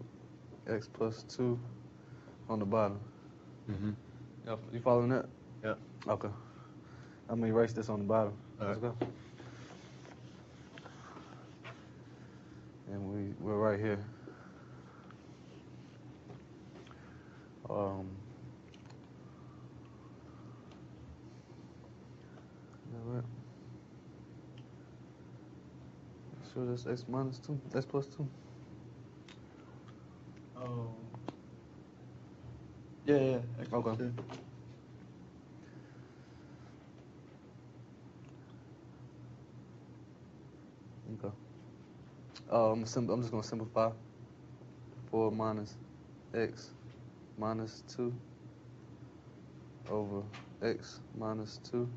x plus 2 on the bottom. Mm-hmm. You following that? Yeah. Okay. I'm going to erase this on the bottom. All Let's right. go. And we're right here. Is that right? Sure, that's x minus 2, x plus 2. Oh. Yeah. X plus Okay. 2. Okay. I'm just going to simplify. 4 minus x minus 2 over x minus 2.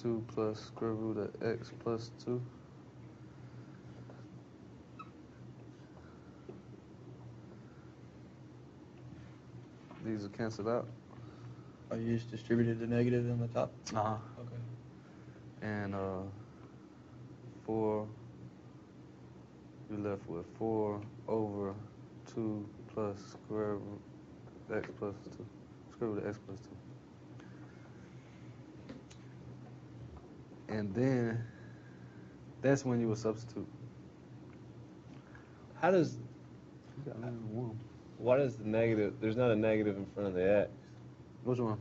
2 plus square root of x plus 2. These are canceled out. Oh, you just distributed the negative on the top? Uh-huh. Okay. And 4, you're left with 4 over 2 plus square root x plus 2. Square root of x plus 2. And then that's when you would substitute. How does? You got only one. Why does the negative? There's not a negative in front of the x. Which one?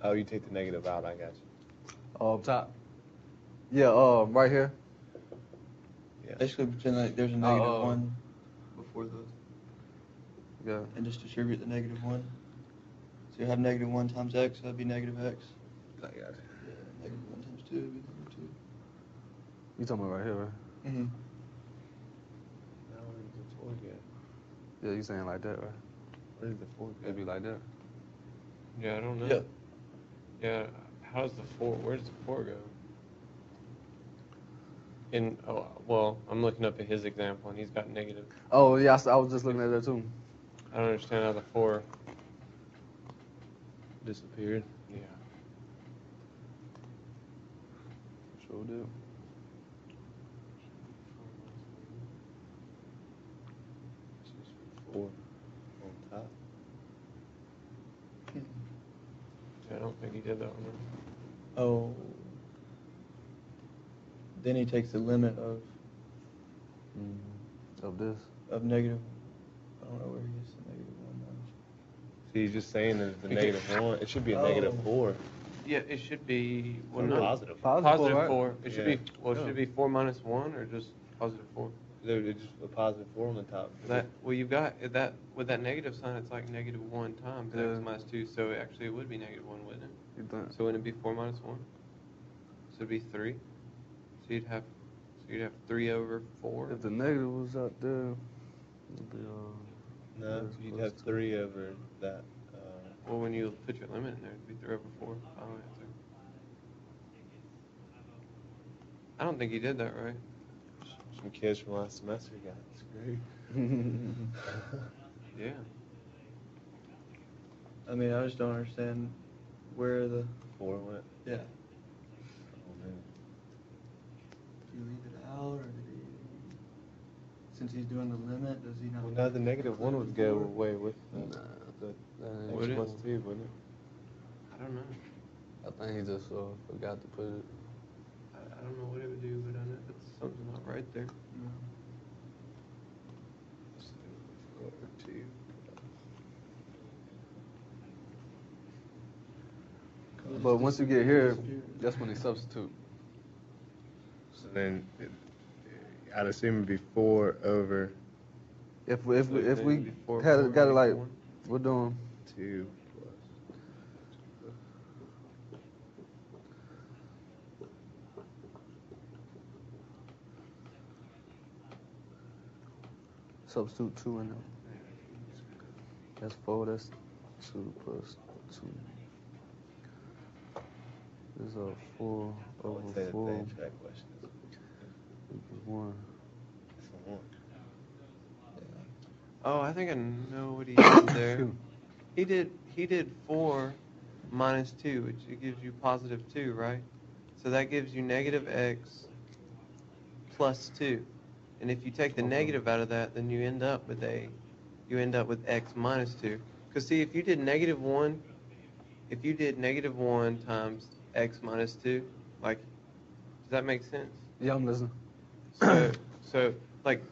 Oh, you take the negative out. I got you. Up top. Yeah, right here. Yeah. Basically, pretend like there's a negative Oh. 1 before the, Yeah. and just distribute the negative 1. So you have negative 1 times x, that'd be negative x. I got you. Yeah, negative 1 times 2 would be negative 2. You talking about right here, right? Mm-hmm. I don't think it's a yet. Yeah, you saying like that, right? Where did the 4 go? It'd be like that. Yeah, I don't know. Yeah. Yeah, how's the 4? Where does the 4 go? Well, I'm looking up at his example, and he's got negative. Oh, yeah, I was just looking at that too. I don't understand how the 4. Disappeared. Yeah. Sure do. It's just 4 on top. I don't think he did that one. Oh. Then he takes the limit of Of this. negative. I don't know where he gets the negative 1 now. See, he's just saying that it's a negative 1. It should be a Oh. negative 4. Yeah, it should be Or no, positive. positive right? 4. It should Yeah. be should it be 4 minus 1 or just positive 4? It's just a positive 4 on the top. You've got that with that negative sign. It's like negative 1 times Yeah. x minus 2. So actually, it would be negative 1, wouldn't it? You think? So wouldn't it be 4 minus 1? So it'd be 3. So you'd have 3 over 4. If the negative was out there, it'd be No, Yes, you'd plus have 3 over that. Well, when you put your limit in there, it'd be 3 over 4. Final answer. I don't think he did that right. Some kids from last semester got it. It's great. Yeah. I mean, I just don't understand where the 4 went. yeah. Oh, man. Did he leave it out, or did he? Since he's doing the limit, does he not? Well, now the negative 1 would go away with the That ain't Would it? x plus 2, wouldn't it? I don't know. I think he just forgot to put it. I don't know what it would do, but I know it's something not right there. No. So, 4 over 2. But once you get here, that's when they substitute. So then, I'd assume it'd be 4 over If we Before got it like 1. we're doing 2 plus. substitute 2 in there. That's 4. That's 2 plus 2. This is 4 I would say over that 4 the answer to that question is equals 1. it's a 1. Oh, I think I know what he did there. He did 4 minus 2, which it gives you positive 2, right? So that gives you negative x plus 2. And if you take the negative out of that, then you end up with x minus 2. Because see, if you did negative 1 times x minus 2, like, does that make sense? Yeah, I'm listening. So like,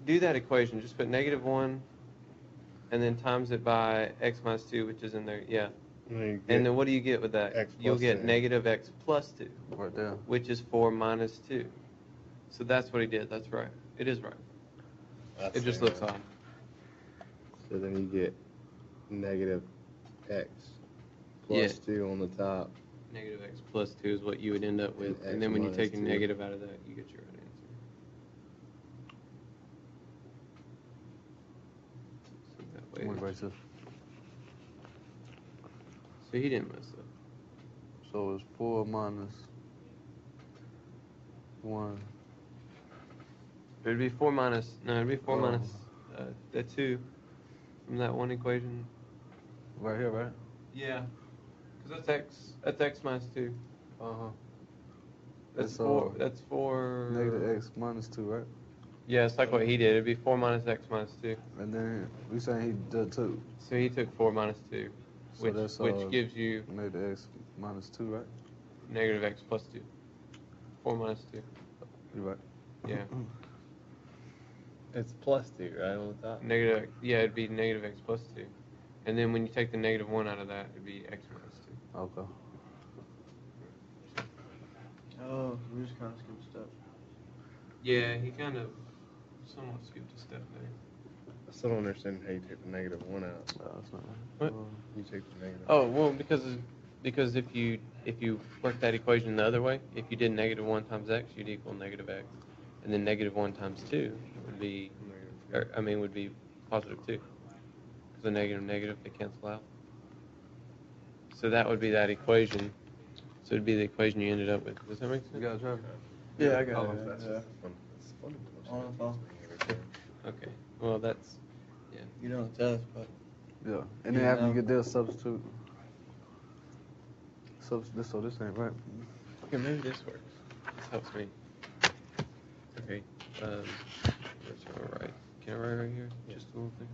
do that equation. Just put negative 1 and then times it by x minus 2, which is in there, yeah. And then what do you get with that? X You'll plus get 2. negative x plus 2, Right there. which is 4 minus 2. So that's what he did. That's right. It is right. That's It just the looks answer. odd. So then you get negative x plus 2 on the top. Negative x plus 2 is what you would end up with. And And x then when you minus take a 2. negative out of that, you get your right answer. So that way, One right there. so he didn't mess up. So it's 4 minus 1. It'd be 4 minus, no, it'd be 4 Oh. minus the 2 from that one equation. Right here, right? Yeah. Because that's x minus 2. Uh-huh. That's It's, 4, that's 4. Negative x minus 2, right? Yeah, it's like what he did. It'd be 4 minus x minus 2. And then we saying he did 2. So he took 4 minus 2, So which, that's, which gives you Negative x minus 2, right? negative x plus 2. 4 minus 2. You're right. Yeah. It's plus 2, right, on the top? Negative, yeah, it'd be negative x plus 2. And then when you take the negative 1 out of that, it'd be x minus 2. Okay. Oh, we just kind of skipped a step. Yeah, he kind of somewhat skipped a step there. I still don't understand how you take the negative 1 out. No, that's not What? You take the negative. Oh, well, because if you work that equation the other way, if you did negative 1 times x, you'd equal negative x. And then negative 1 times 2 would be, would be positive 2. Because the negative and negative, they cancel out. So that would be that equation. So it'd be the equation you ended up with. Does that make sense? You got it, Trevor? Yeah, I got Oh, it. That's Yeah. fun. Okay. Well, that's, You don't test, but Yeah. And then Yeah, after no. you get there, substitute. So this ain't right. okay, maybe this works. This helps me. Okay. Where's my right? Can I write right here? Just a little thing.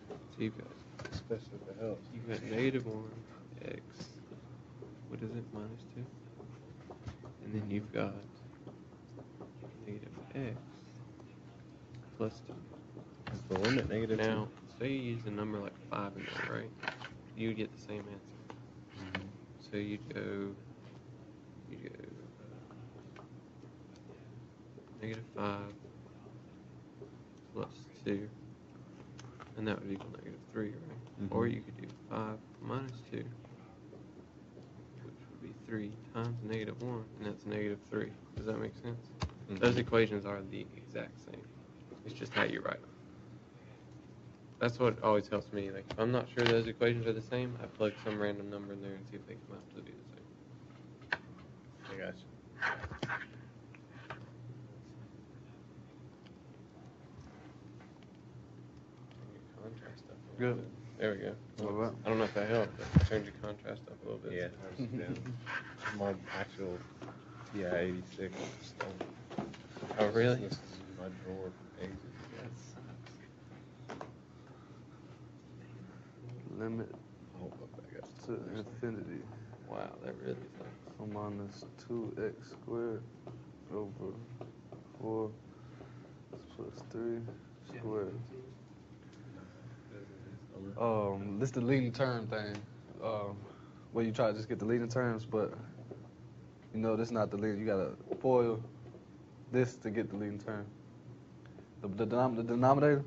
So you've got Especially if it helps. You've got negative 1 x, what is it, minus 2? And then you've got negative x plus 2. Is the limit negative? Now, say you use a number like 5 in there, right? You would get the same answer. So you'd go negative 5 plus 2, and that would equal negative 3, right? Or you could do 5 minus 2, which would be 3 times negative 1, and that's negative 3. Does that make sense? Those equations are the exact same. It's just how you write them. That's what always helps me. Like, if I'm not sure those equations are the same, I plug some random number in there and see if they come out to be the same. I got you. Contrast up a Good. little bit. There we go. All right. I don't know if that helped, but turned your contrast up a little bit. Yeah, I was down. My actual TI 86 is stolen. Oh, really? This is in my drawer for ages. Limit I'll look back up. to infinity. Wow, that really sucks. So minus 2x squared over 4 plus 3 squared. This the leading term thing. Where you try to just get the leading terms, but you know this not the leading. You gotta FOIL this to get the leading term. The denominator.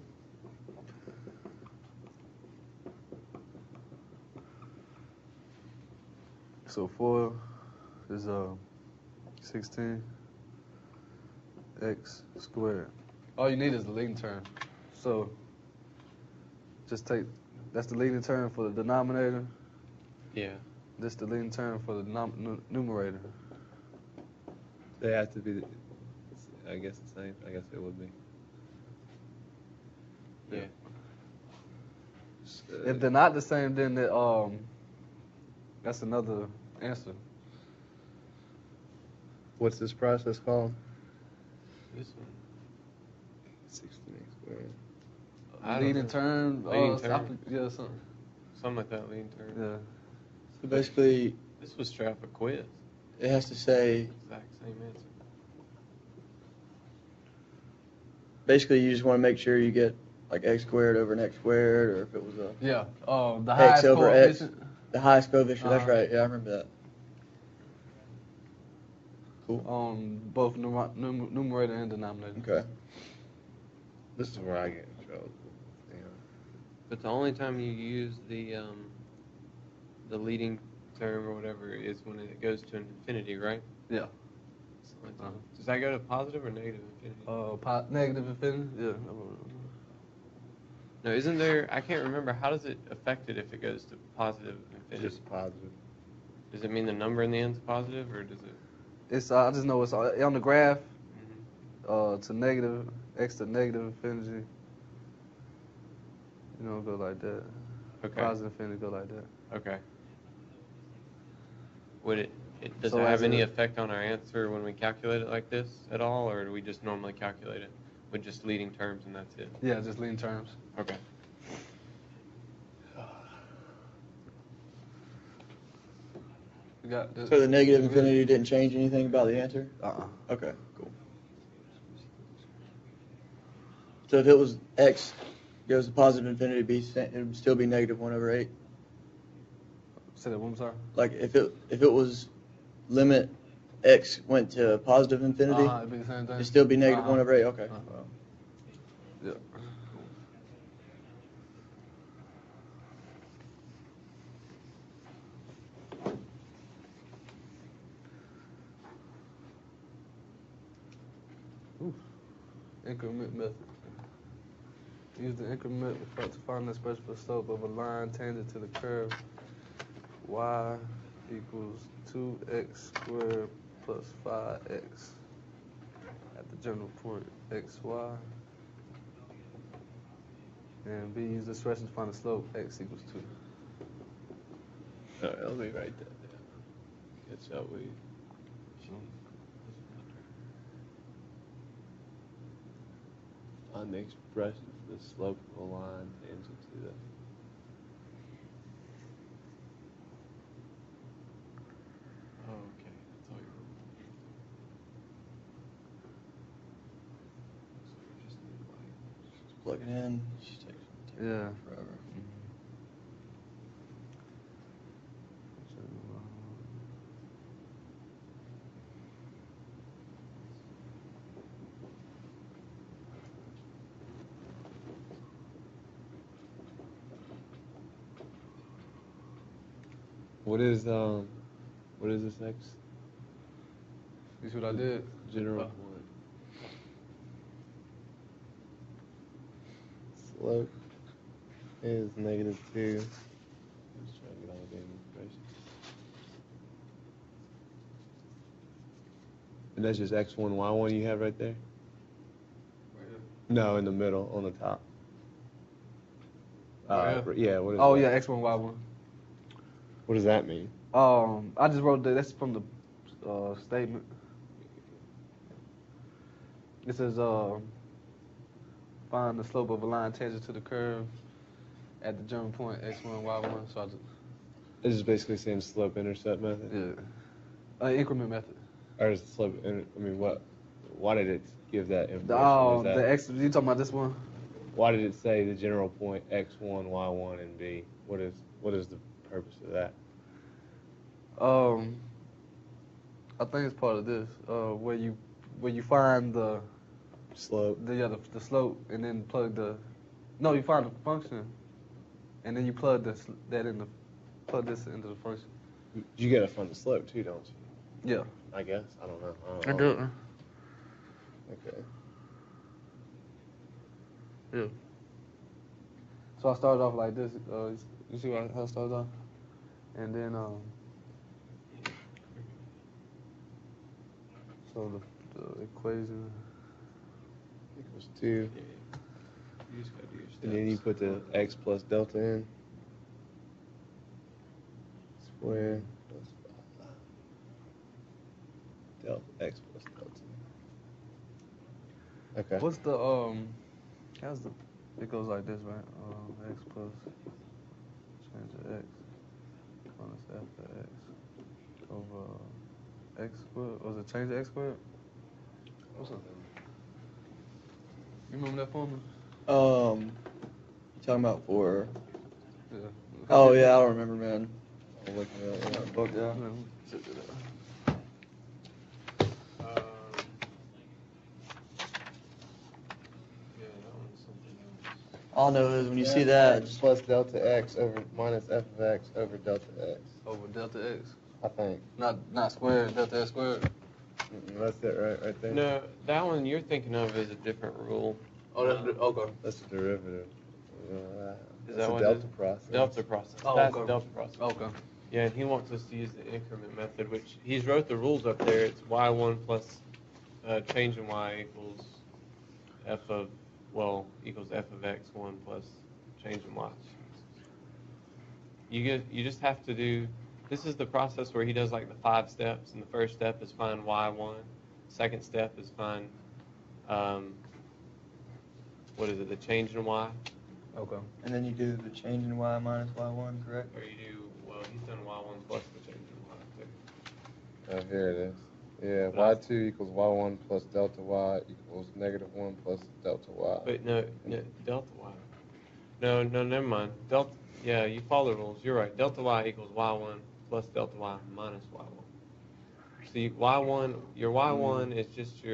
So 4 is 16 x squared. All you need is the leading term. So just take, that's the leading term for the denominator. Yeah. This the leading term for the numerator. They have to be, I guess, the same. I guess it would be. Yeah. If they're not the same, then that's another answer. What's this process called? This one. 16x squared. I don't Leading know. term. Leading term. Yeah, something. Something like that, leading term. Yeah. so basically, This was straight up a quiz. it has to say. Exact same answer. Basically, you just want to make sure you get like x squared over an x squared, or if it was a Yeah. The x highest over x, coefficient. the highest coefficient. That's Uh-huh. right. Yeah, I remember that. Cool. On both numerator and denominator. Okay. This is where I get in trouble. But the only time you use the leading term or whatever is when it goes to infinity, right? Yeah. So does that go to positive or negative infinity? Negative infinity. Yeah. No, isn't there? I can't remember. How does it affect it if it goes to positive infinity? Just positive. Does it mean the number in the end is positive, or does it? It's I just know it's on the graph. To negative x to negative infinity. You know, go like that. Okay. Positive infinity go like that. Okay. Would it does So it have as any a- effect on our answer when we calculate it like this at all, or do we just normally calculate it with just leading terms and that's it? Yeah, just leading terms. Okay. You got this. So the negative infinity didn't change anything about the answer? Okay, cool. So if it was x goes to positive infinity, it would still be negative 1 over 8. Say that one more time. Like if it was limit x went to positive infinity, It'd be the same thing. it'd still be negative 1 over 8. Okay. Yeah. Increment method. Use the increment method to find the expression for the slope of a line tangent to the curve y equals 2x squared plus 5x at the general point xy. And B, use the expression to find the slope x equals 2. All right, let me write that down. That's how we. Find the expression for the slope of a line tangent to the. Oh, okay, that's all you're. So you just need like. Just plug it in. Just take Yeah. forever. What is this next? You see what I did? General point. Slope is -2. I'm just trying to get all the damn information. And that's just x1, y1 you have right there? No, in the middle, on the top. Yeah, what is Oh that? yeah, x1, y1. What does that mean? I just wrote that. That's from the statement. It says, find the slope of a line tangent to the curve at the general point x1, y1. So I just, This is basically saying slope intercept method? yeah, increment method. Or is the slope, what? Why did it give that information? The x. You talking about this one? Why did it say the general point x1, y1, and b? What is the purpose of that? I think it's part of this. Where you find the Slope. the slope and then plug the. No, you find the function, and then you plug this into the function. You gotta find the slope too, don't you? Yeah. I guess. I don't know. I do. Okay. Yeah. So I started off like this. You see how it starts off? And then, so the equation Equals 2. You just gotta do your steps. And then you put the x plus delta in. Square plus 5. Delta, x plus delta. Okay. what's the it goes like this, right? X plus change of x minus f of x over x squared. Was it change of x squared? What's up? You remember that formula? You talking about for? Yeah. Oh yeah, I don't remember, man. I'll look it up. Yeah. Fuck yeah. Check it out. Yeah, that one's something else. All I know is when you see that, X plus delta x over minus f of x over delta x. Over delta x. I think. Not squared, delta x squared. That's it right there. No, that one you're thinking of is a different rule. Oh, okay. That's a derivative. Is That's that a what it delta is? process. Delta process. Oh, That's okay. delta process. Okay. Yeah, and he wants us to use the increment method, which he's wrote the rules up there. It's y1 plus change in y equals equals f of x1 plus change in y. You just have to do. This is the process where he does like the 5 steps, and the first step is find y1. Second step is find the change in y. Okay. and then you do the change in y minus y1, correct? Or you do he's done y1 plus the change in y too. Oh, here it is. Yeah, But y2 equals y1 plus delta y equals -1 plus delta y. But no, delta y. No, never mind. Delta. Yeah, you follow the rules. You're right. Delta y equals y1 plus delta y minus y1. So your y1 is just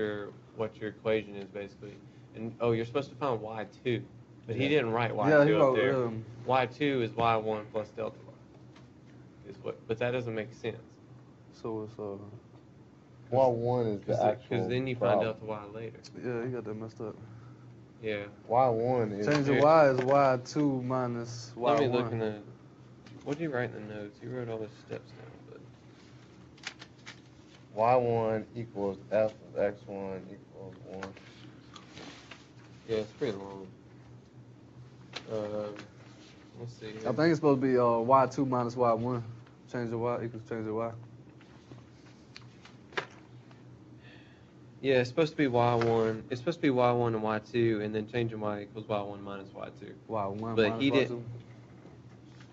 what your equation is basically. And you're supposed to find y2, but he didn't write y2 Yeah, he up wrote, there. Y2 is y1 plus delta y. But that doesn't make sense. So it's y1 is the actual Because then you find delta y later. yeah, you got that messed up. Yeah. Y1 is... Change of y is y2 minus y1. Let me look in the. What did you write in the notes? You wrote all those steps down, but. Y1 equals f of x1 equals 1. Yeah, it's pretty long. Let's see. I think it's supposed to be y2 minus y1. Change of y equals change of y. Yeah, it's supposed to be y1. It's supposed to be y1 and y2, and then changing y equals y1 minus y2. y1 But minus he y2. didn't.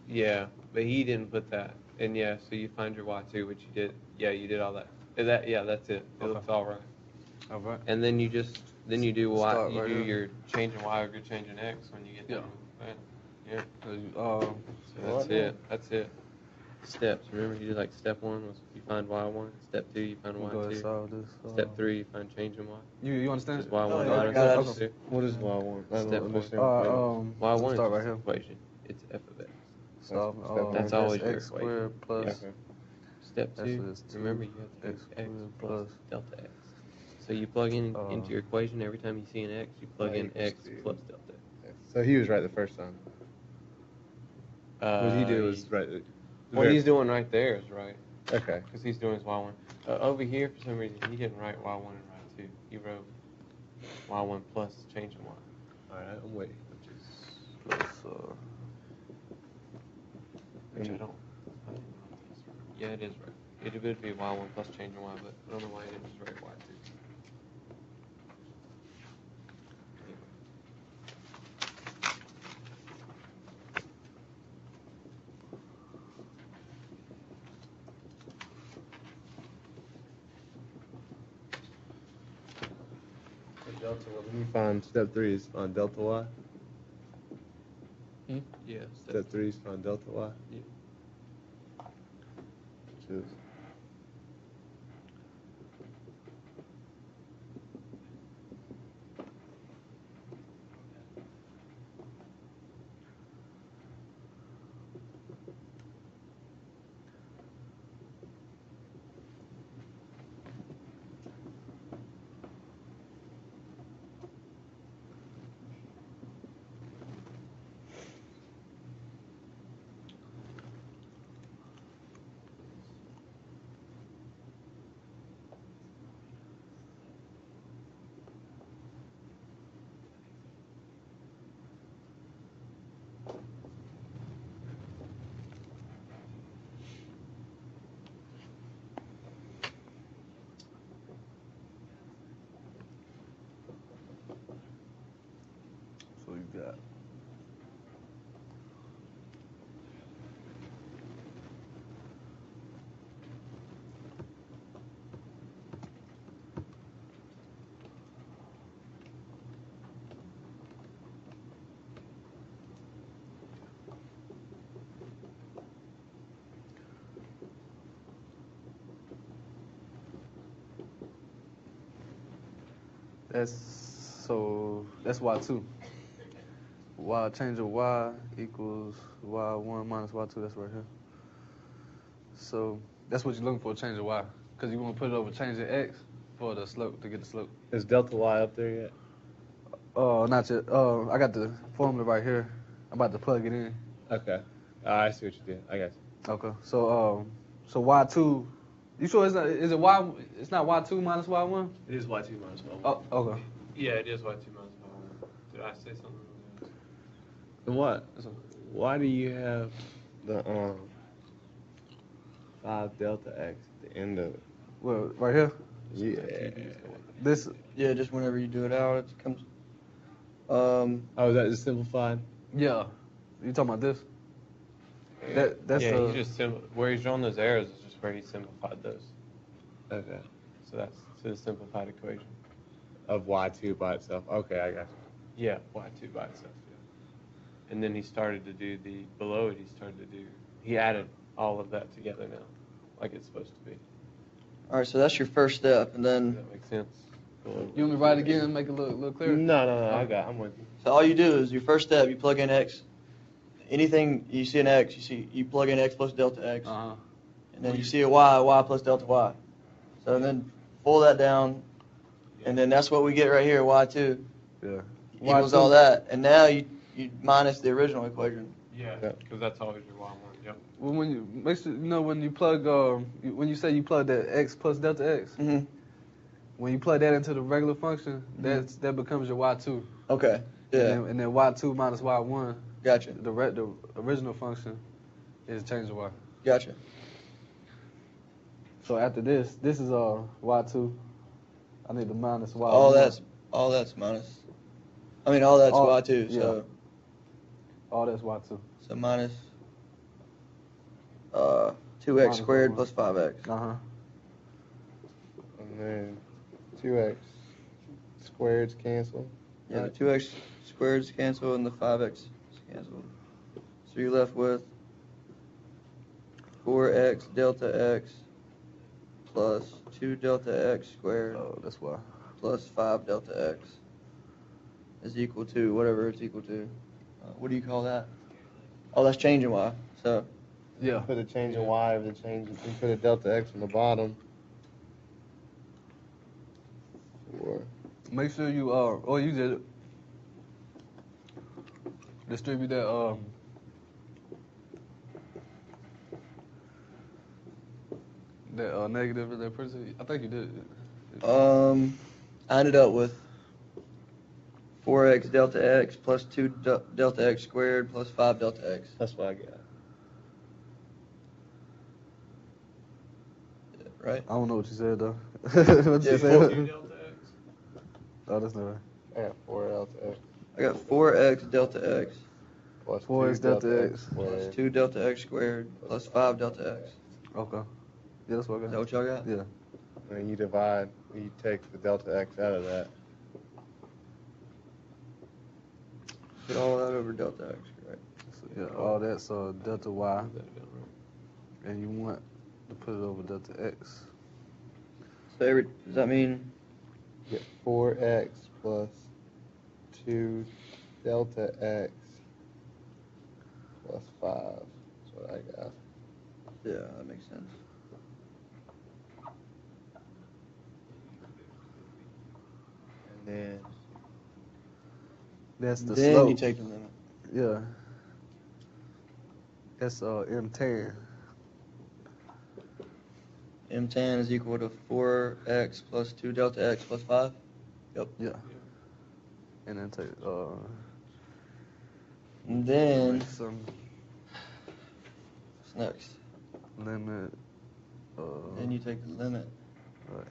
Yeah, but he didn't put that. And yeah, so you find your y2, which you did. Yeah, you did all that. Yeah, that's it. It looks all right. All right. And then you do y. Start You right do here. your changing y or your changing x when you get Yeah. done with that. Yeah. So, So that's it. That's it. Steps. Remember, you did like step 1 was you find y1. Step 2, you find we'll go ahead and y2. solve this. Step 3, you find changing y. You understand? Just y1 Oh, yeah, minus I got it. y2. What is Y1? I Step don't one. understand. Y1 is start just right here. equation. It's f of x. So, Step one. That's always your x equation. squared plus Yeah. Step That's 2, what it's remember two, you have to x do x squared plus plus, delta x. So you plug in into your equation every time you see an x, you plug in equals x two. plus delta. So he was right the first time. What he did was right. What he's doing right there is right, Okay. because he's doing his y1. Over here, for some reason, he didn't write y1 and y2. He wrote y1 plus changing y. All right, I'm waiting. plus Which I don't know if that's right. Yeah, it is right. It would be y1 plus changing y, but I don't know why he didn't just write y2. Delta. Let me find step 3 is find delta y. Yeah. Step 3 is find delta y. Yeah. Which is so you got that's y2. Y change of y equals y1 minus y2. That's right here. So that's what you're looking for, change of y, because you want to put it over change of x for the slope to get the slope. is delta y up there yet? Not yet. I got the formula right here. I'm about to plug it in. Okay. I see what you did. I got you. Okay. So y2. You sure it's not? Is it y? It's not y2 minus y1. It is y2 minus y1. Oh, okay. Yeah, it is y2 minus y1. Did I say something? And what? Why do you have the 5 delta x at the end of it? Well, right here. Yeah. This. Yeah, just whenever you do it out, it comes. Oh, is that just simplified? Yeah. You talking about this? That's yeah, he just where he's drawn those arrows is just where he simplified those. Okay. So that's the simplified equation. Of y2 by itself. Okay, I got you. Yeah, y2 by itself. Yeah. And then he started to do below it. He added all of that together now, like it's supposed to be. All right, so that's your first step, and Does then that make sense? You want me to write it again and make it look clearer? No. I'm with you. so all you do is your first step, you plug in x. Anything you see an x, you plug in x plus delta x, Uh-huh. and then you see a y plus delta y. So then pull that down, and then that's what we get right here, y2. Yeah. equals all that, and now you minus the original equation. Yeah, because that's always your y1. Yep. Well, when you make sure when you plug when you say you plug that x plus delta x, Mm-hmm. when you plug that into the regular function, that becomes your y2. Okay. Yeah. And then y2 minus y1. Gotcha. The original function is change of y. Gotcha. So after this is y2. I need to minus y1. All that's minus. I mean, all that's y2. Yeah. So all that's y2. So minus 2x squared plus 5x. Uh-huh. And then 2x squareds cancel. Yeah, the 2x squareds cancel and the 5x is canceled. So you're left with 4x delta x plus 2 delta x squared that's why. plus 5 delta x is equal to whatever it's equal to. What do you call that? Oh, that's changing y. So yeah, put a change in y over the change. You put a delta x on the bottom. Make sure you or you just distribute that negative in that person. I think you did. I ended up with 4x delta x plus 2 delta x squared plus 5 delta x. That's what I got. Yeah, right? I don't know what you said though. What you said? Oh, that's not right. I got 4 delta x. I got 4x delta x Plus 4x 2 delta x plus 2 delta x squared plus 5 delta x. Okay. Yeah, that's what I got. Is that what y'all got? Yeah. And then you take the delta x out of that. Put all that over delta x, right? So, yeah, all that, so delta y, and you want to put it over delta x. So does that mean You get 4x plus 2 delta x plus 5. That's what I got. Yeah, that makes sense. And then That's the then slope. you take the limit. Yeah. That's M10. M tan is equal to 4x plus 2 delta x plus 5? Yep. Yeah. And then take And then, some what's next? limit. Then you take the limit.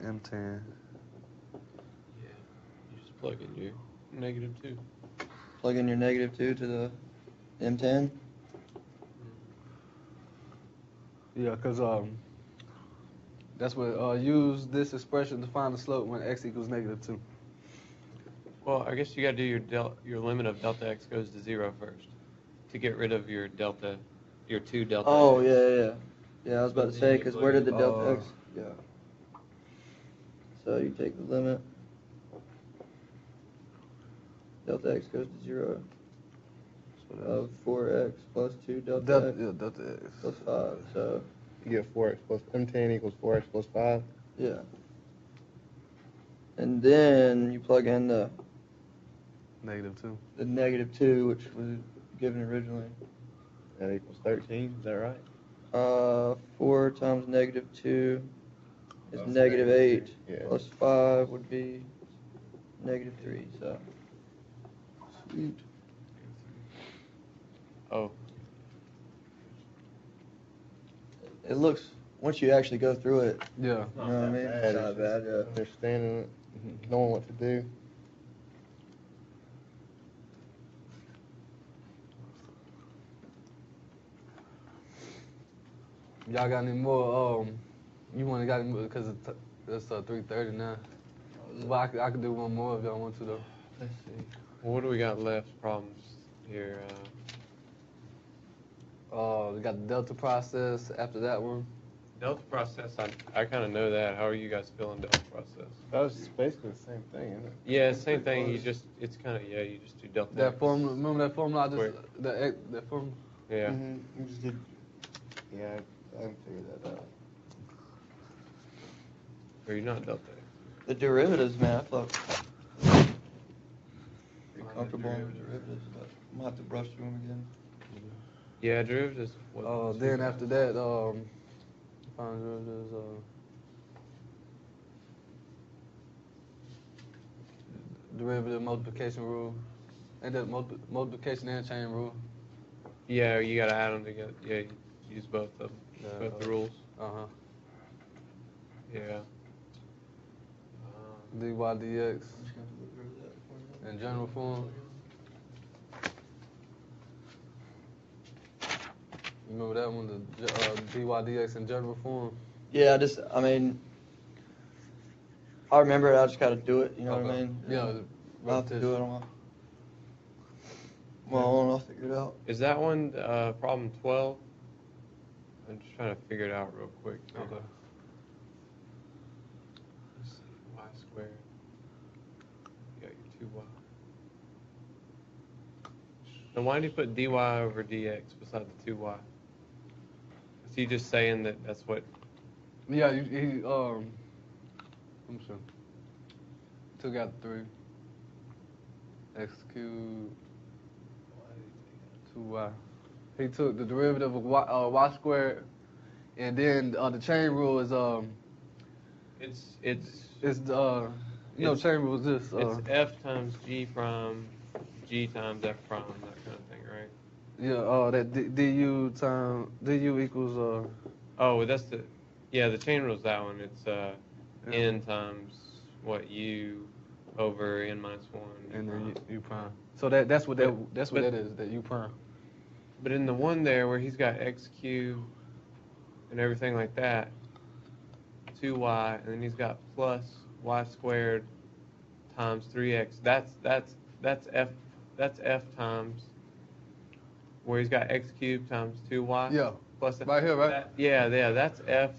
M10. Yeah. You just plug in your -2. Plug in your -2 to the M10. Yeah, because that's what use this expression to find the slope when x equals -2. Well, I guess you got to do your limit of delta x goes to 0 first to get rid of your 2 delta. Oh, x. yeah. Yeah, I was about to say, because where did the delta x go? So you take the limit. Delta x goes to 0 of 4x plus 2 delta x delta x plus 5. So, you get 4x plus M10 equals 4x plus 5. yeah. And then you plug in the -2. the -2, which was given originally. That equals 13. Is that right? 4 times -2 is That's -8. yeah. Plus 5 would be -3. So, sweet. Oh. It looks, once you actually go through it, Yeah. you know what I mean? It's not bad, yeah. Understanding it, knowing what to do. Y'all got any more? You want to got any more? Because it's 3:30 now. Well, I could do one more if y'all want to, though. Let's see. Well, what do we got left? Problems here. We got the delta process after that one. Delta process, I kind of know that. How are you guys feeling delta process? That was basically the same thing, isn't it? Yeah, same thing. You just you just do delta. That X. formula, remember that formula? Where? That formula. Yeah. Mm-hmm. You just did. Yeah, I haven't figured that out. Or you're not delta X. The derivatives, man, I thought. Pretty comfortable on the derivatives, but I'm gonna have to brush through them again. Yeah, derivatives. Then after that, find derivatives. Derivative multiplication rule, and the multiplication and chain rule. Yeah, you gotta add them together. Yeah, you use both of them, both the rules. Yeah. dy dx I'm just gonna have to look through that. in general form. You remember that one, the dy dx in general form? Yeah, I mean, I remember it. I just gotta do it. You know what I Okay. mean? Yeah. I'll have to do it on my own. I'll figure it out. Is that one problem 12? I'm just trying to figure it out real quick. Okay. Let's see, y squared. You got your 2y. Then why did he put dy over dx beside the 2y? Is he just saying that that's what? Yeah, he I'm sure. Took out 3. X cubed 2y. He took the derivative of y squared, and then the chain rule is chain rule is this. It's f times g prime, g times f prime, that kind of thing, right? Yeah. That du equals Oh, that's the chain rule is that one. It's n times what u over n minus 1. and then u prime. So that's what that is, that u prime. But in the one there where he's got x cubed and everything like that, 2y, and then he's got plus y squared times 3x. That's f times where he's got x cubed times 2y. Yeah. Plus right here, right? That's f.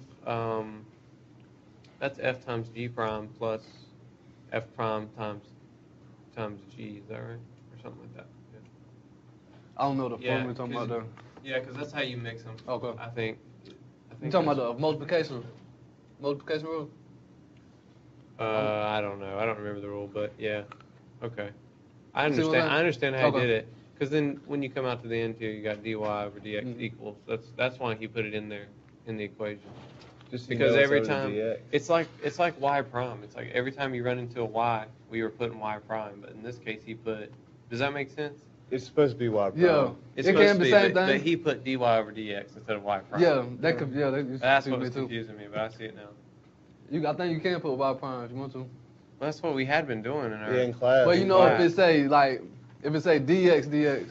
That's f times g prime plus f prime times g. Is that right, or something like that? Yeah. I don't know the formula you're talking about though. Yeah, because that's how you mix them. Okay. I think You talking about the multiplication rule? I don't know. I don't remember the rule, but yeah. Okay. I See what understand how Okay. he did it. Because then when you come out to the end here, you got dy over dx equals. That's why he put it in there in the equation. Just Because every it's over time dx. it's like y prime. It's like every time you run into a y, we were putting y prime. But in this case, he put. Does that make sense? It's supposed to be y prime. Yeah. It's It supposed can to be be, same but thing. he put dy over dx instead of y prime. Yeah, that could. Yeah, that used to That's confuse what me was too. confusing me, but I see it now. I think you can put y prime if you want to. Well, that's what we had been doing in our. Yeah, in class. But you know, class. if it say dx,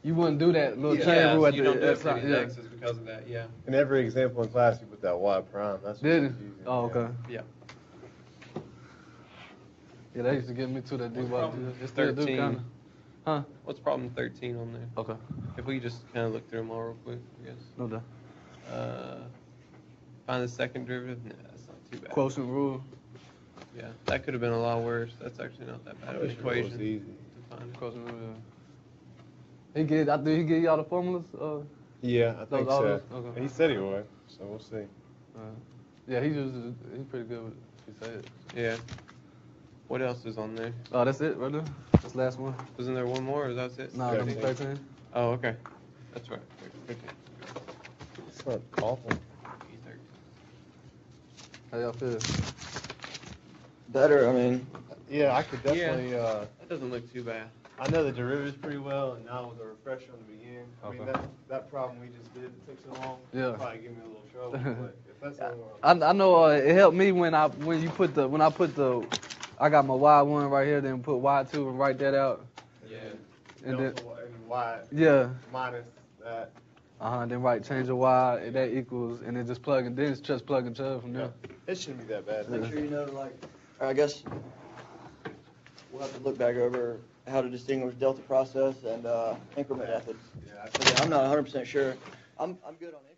you wouldn't do that little chain rule at you the don't do it for yeah. these x's because of that. Yeah. In every example in class, you put that y prime. That's Did it? confusing. Oh, yeah. okay. Yeah. Yeah, that used to get me to that dy. problem? It still do 13. kind of. Huh? What's problem 13 on there? Okay. If we just kind of look through them all real quick, I guess. No doubt. Find the second derivative. Nah, that's not too bad. Quotient rule. Yeah, that could have been a lot worse. That's actually not that bad of an It was equation easy. to find. Quotient rule. Yeah. Did he give you all the formulas? Yeah, I think all so. those? Okay. He said he would, so we'll see. Yeah, he's pretty good with it. He said it. Yeah. What else is on there? Oh, that's it right there? That's the last one? Wasn't there one more, or that's it? No, number 13. Oh, okay. That's right. 13. It's not awful. How y'all feel? Better. I mean, Yeah, I could definitely. That doesn't look too bad. I know the derivatives pretty well, and now with a refresher on the beginning. I mean, Okay. that problem we just did that took so long. Yeah. Probably give me a little trouble, but if that's the only one. I know it helped me when I got my Y1 right here, then put Y2 and write that out. Yeah. And then And y yeah, minus that. then change the Y, and that equals, and then just plug and then it's just plug and chug from there. It shouldn't be that bad. make sure you know I guess we'll have to look back over how to distinguish delta process and increment methods. Yeah, So, yeah, I'm not 100% sure. I'm good on it.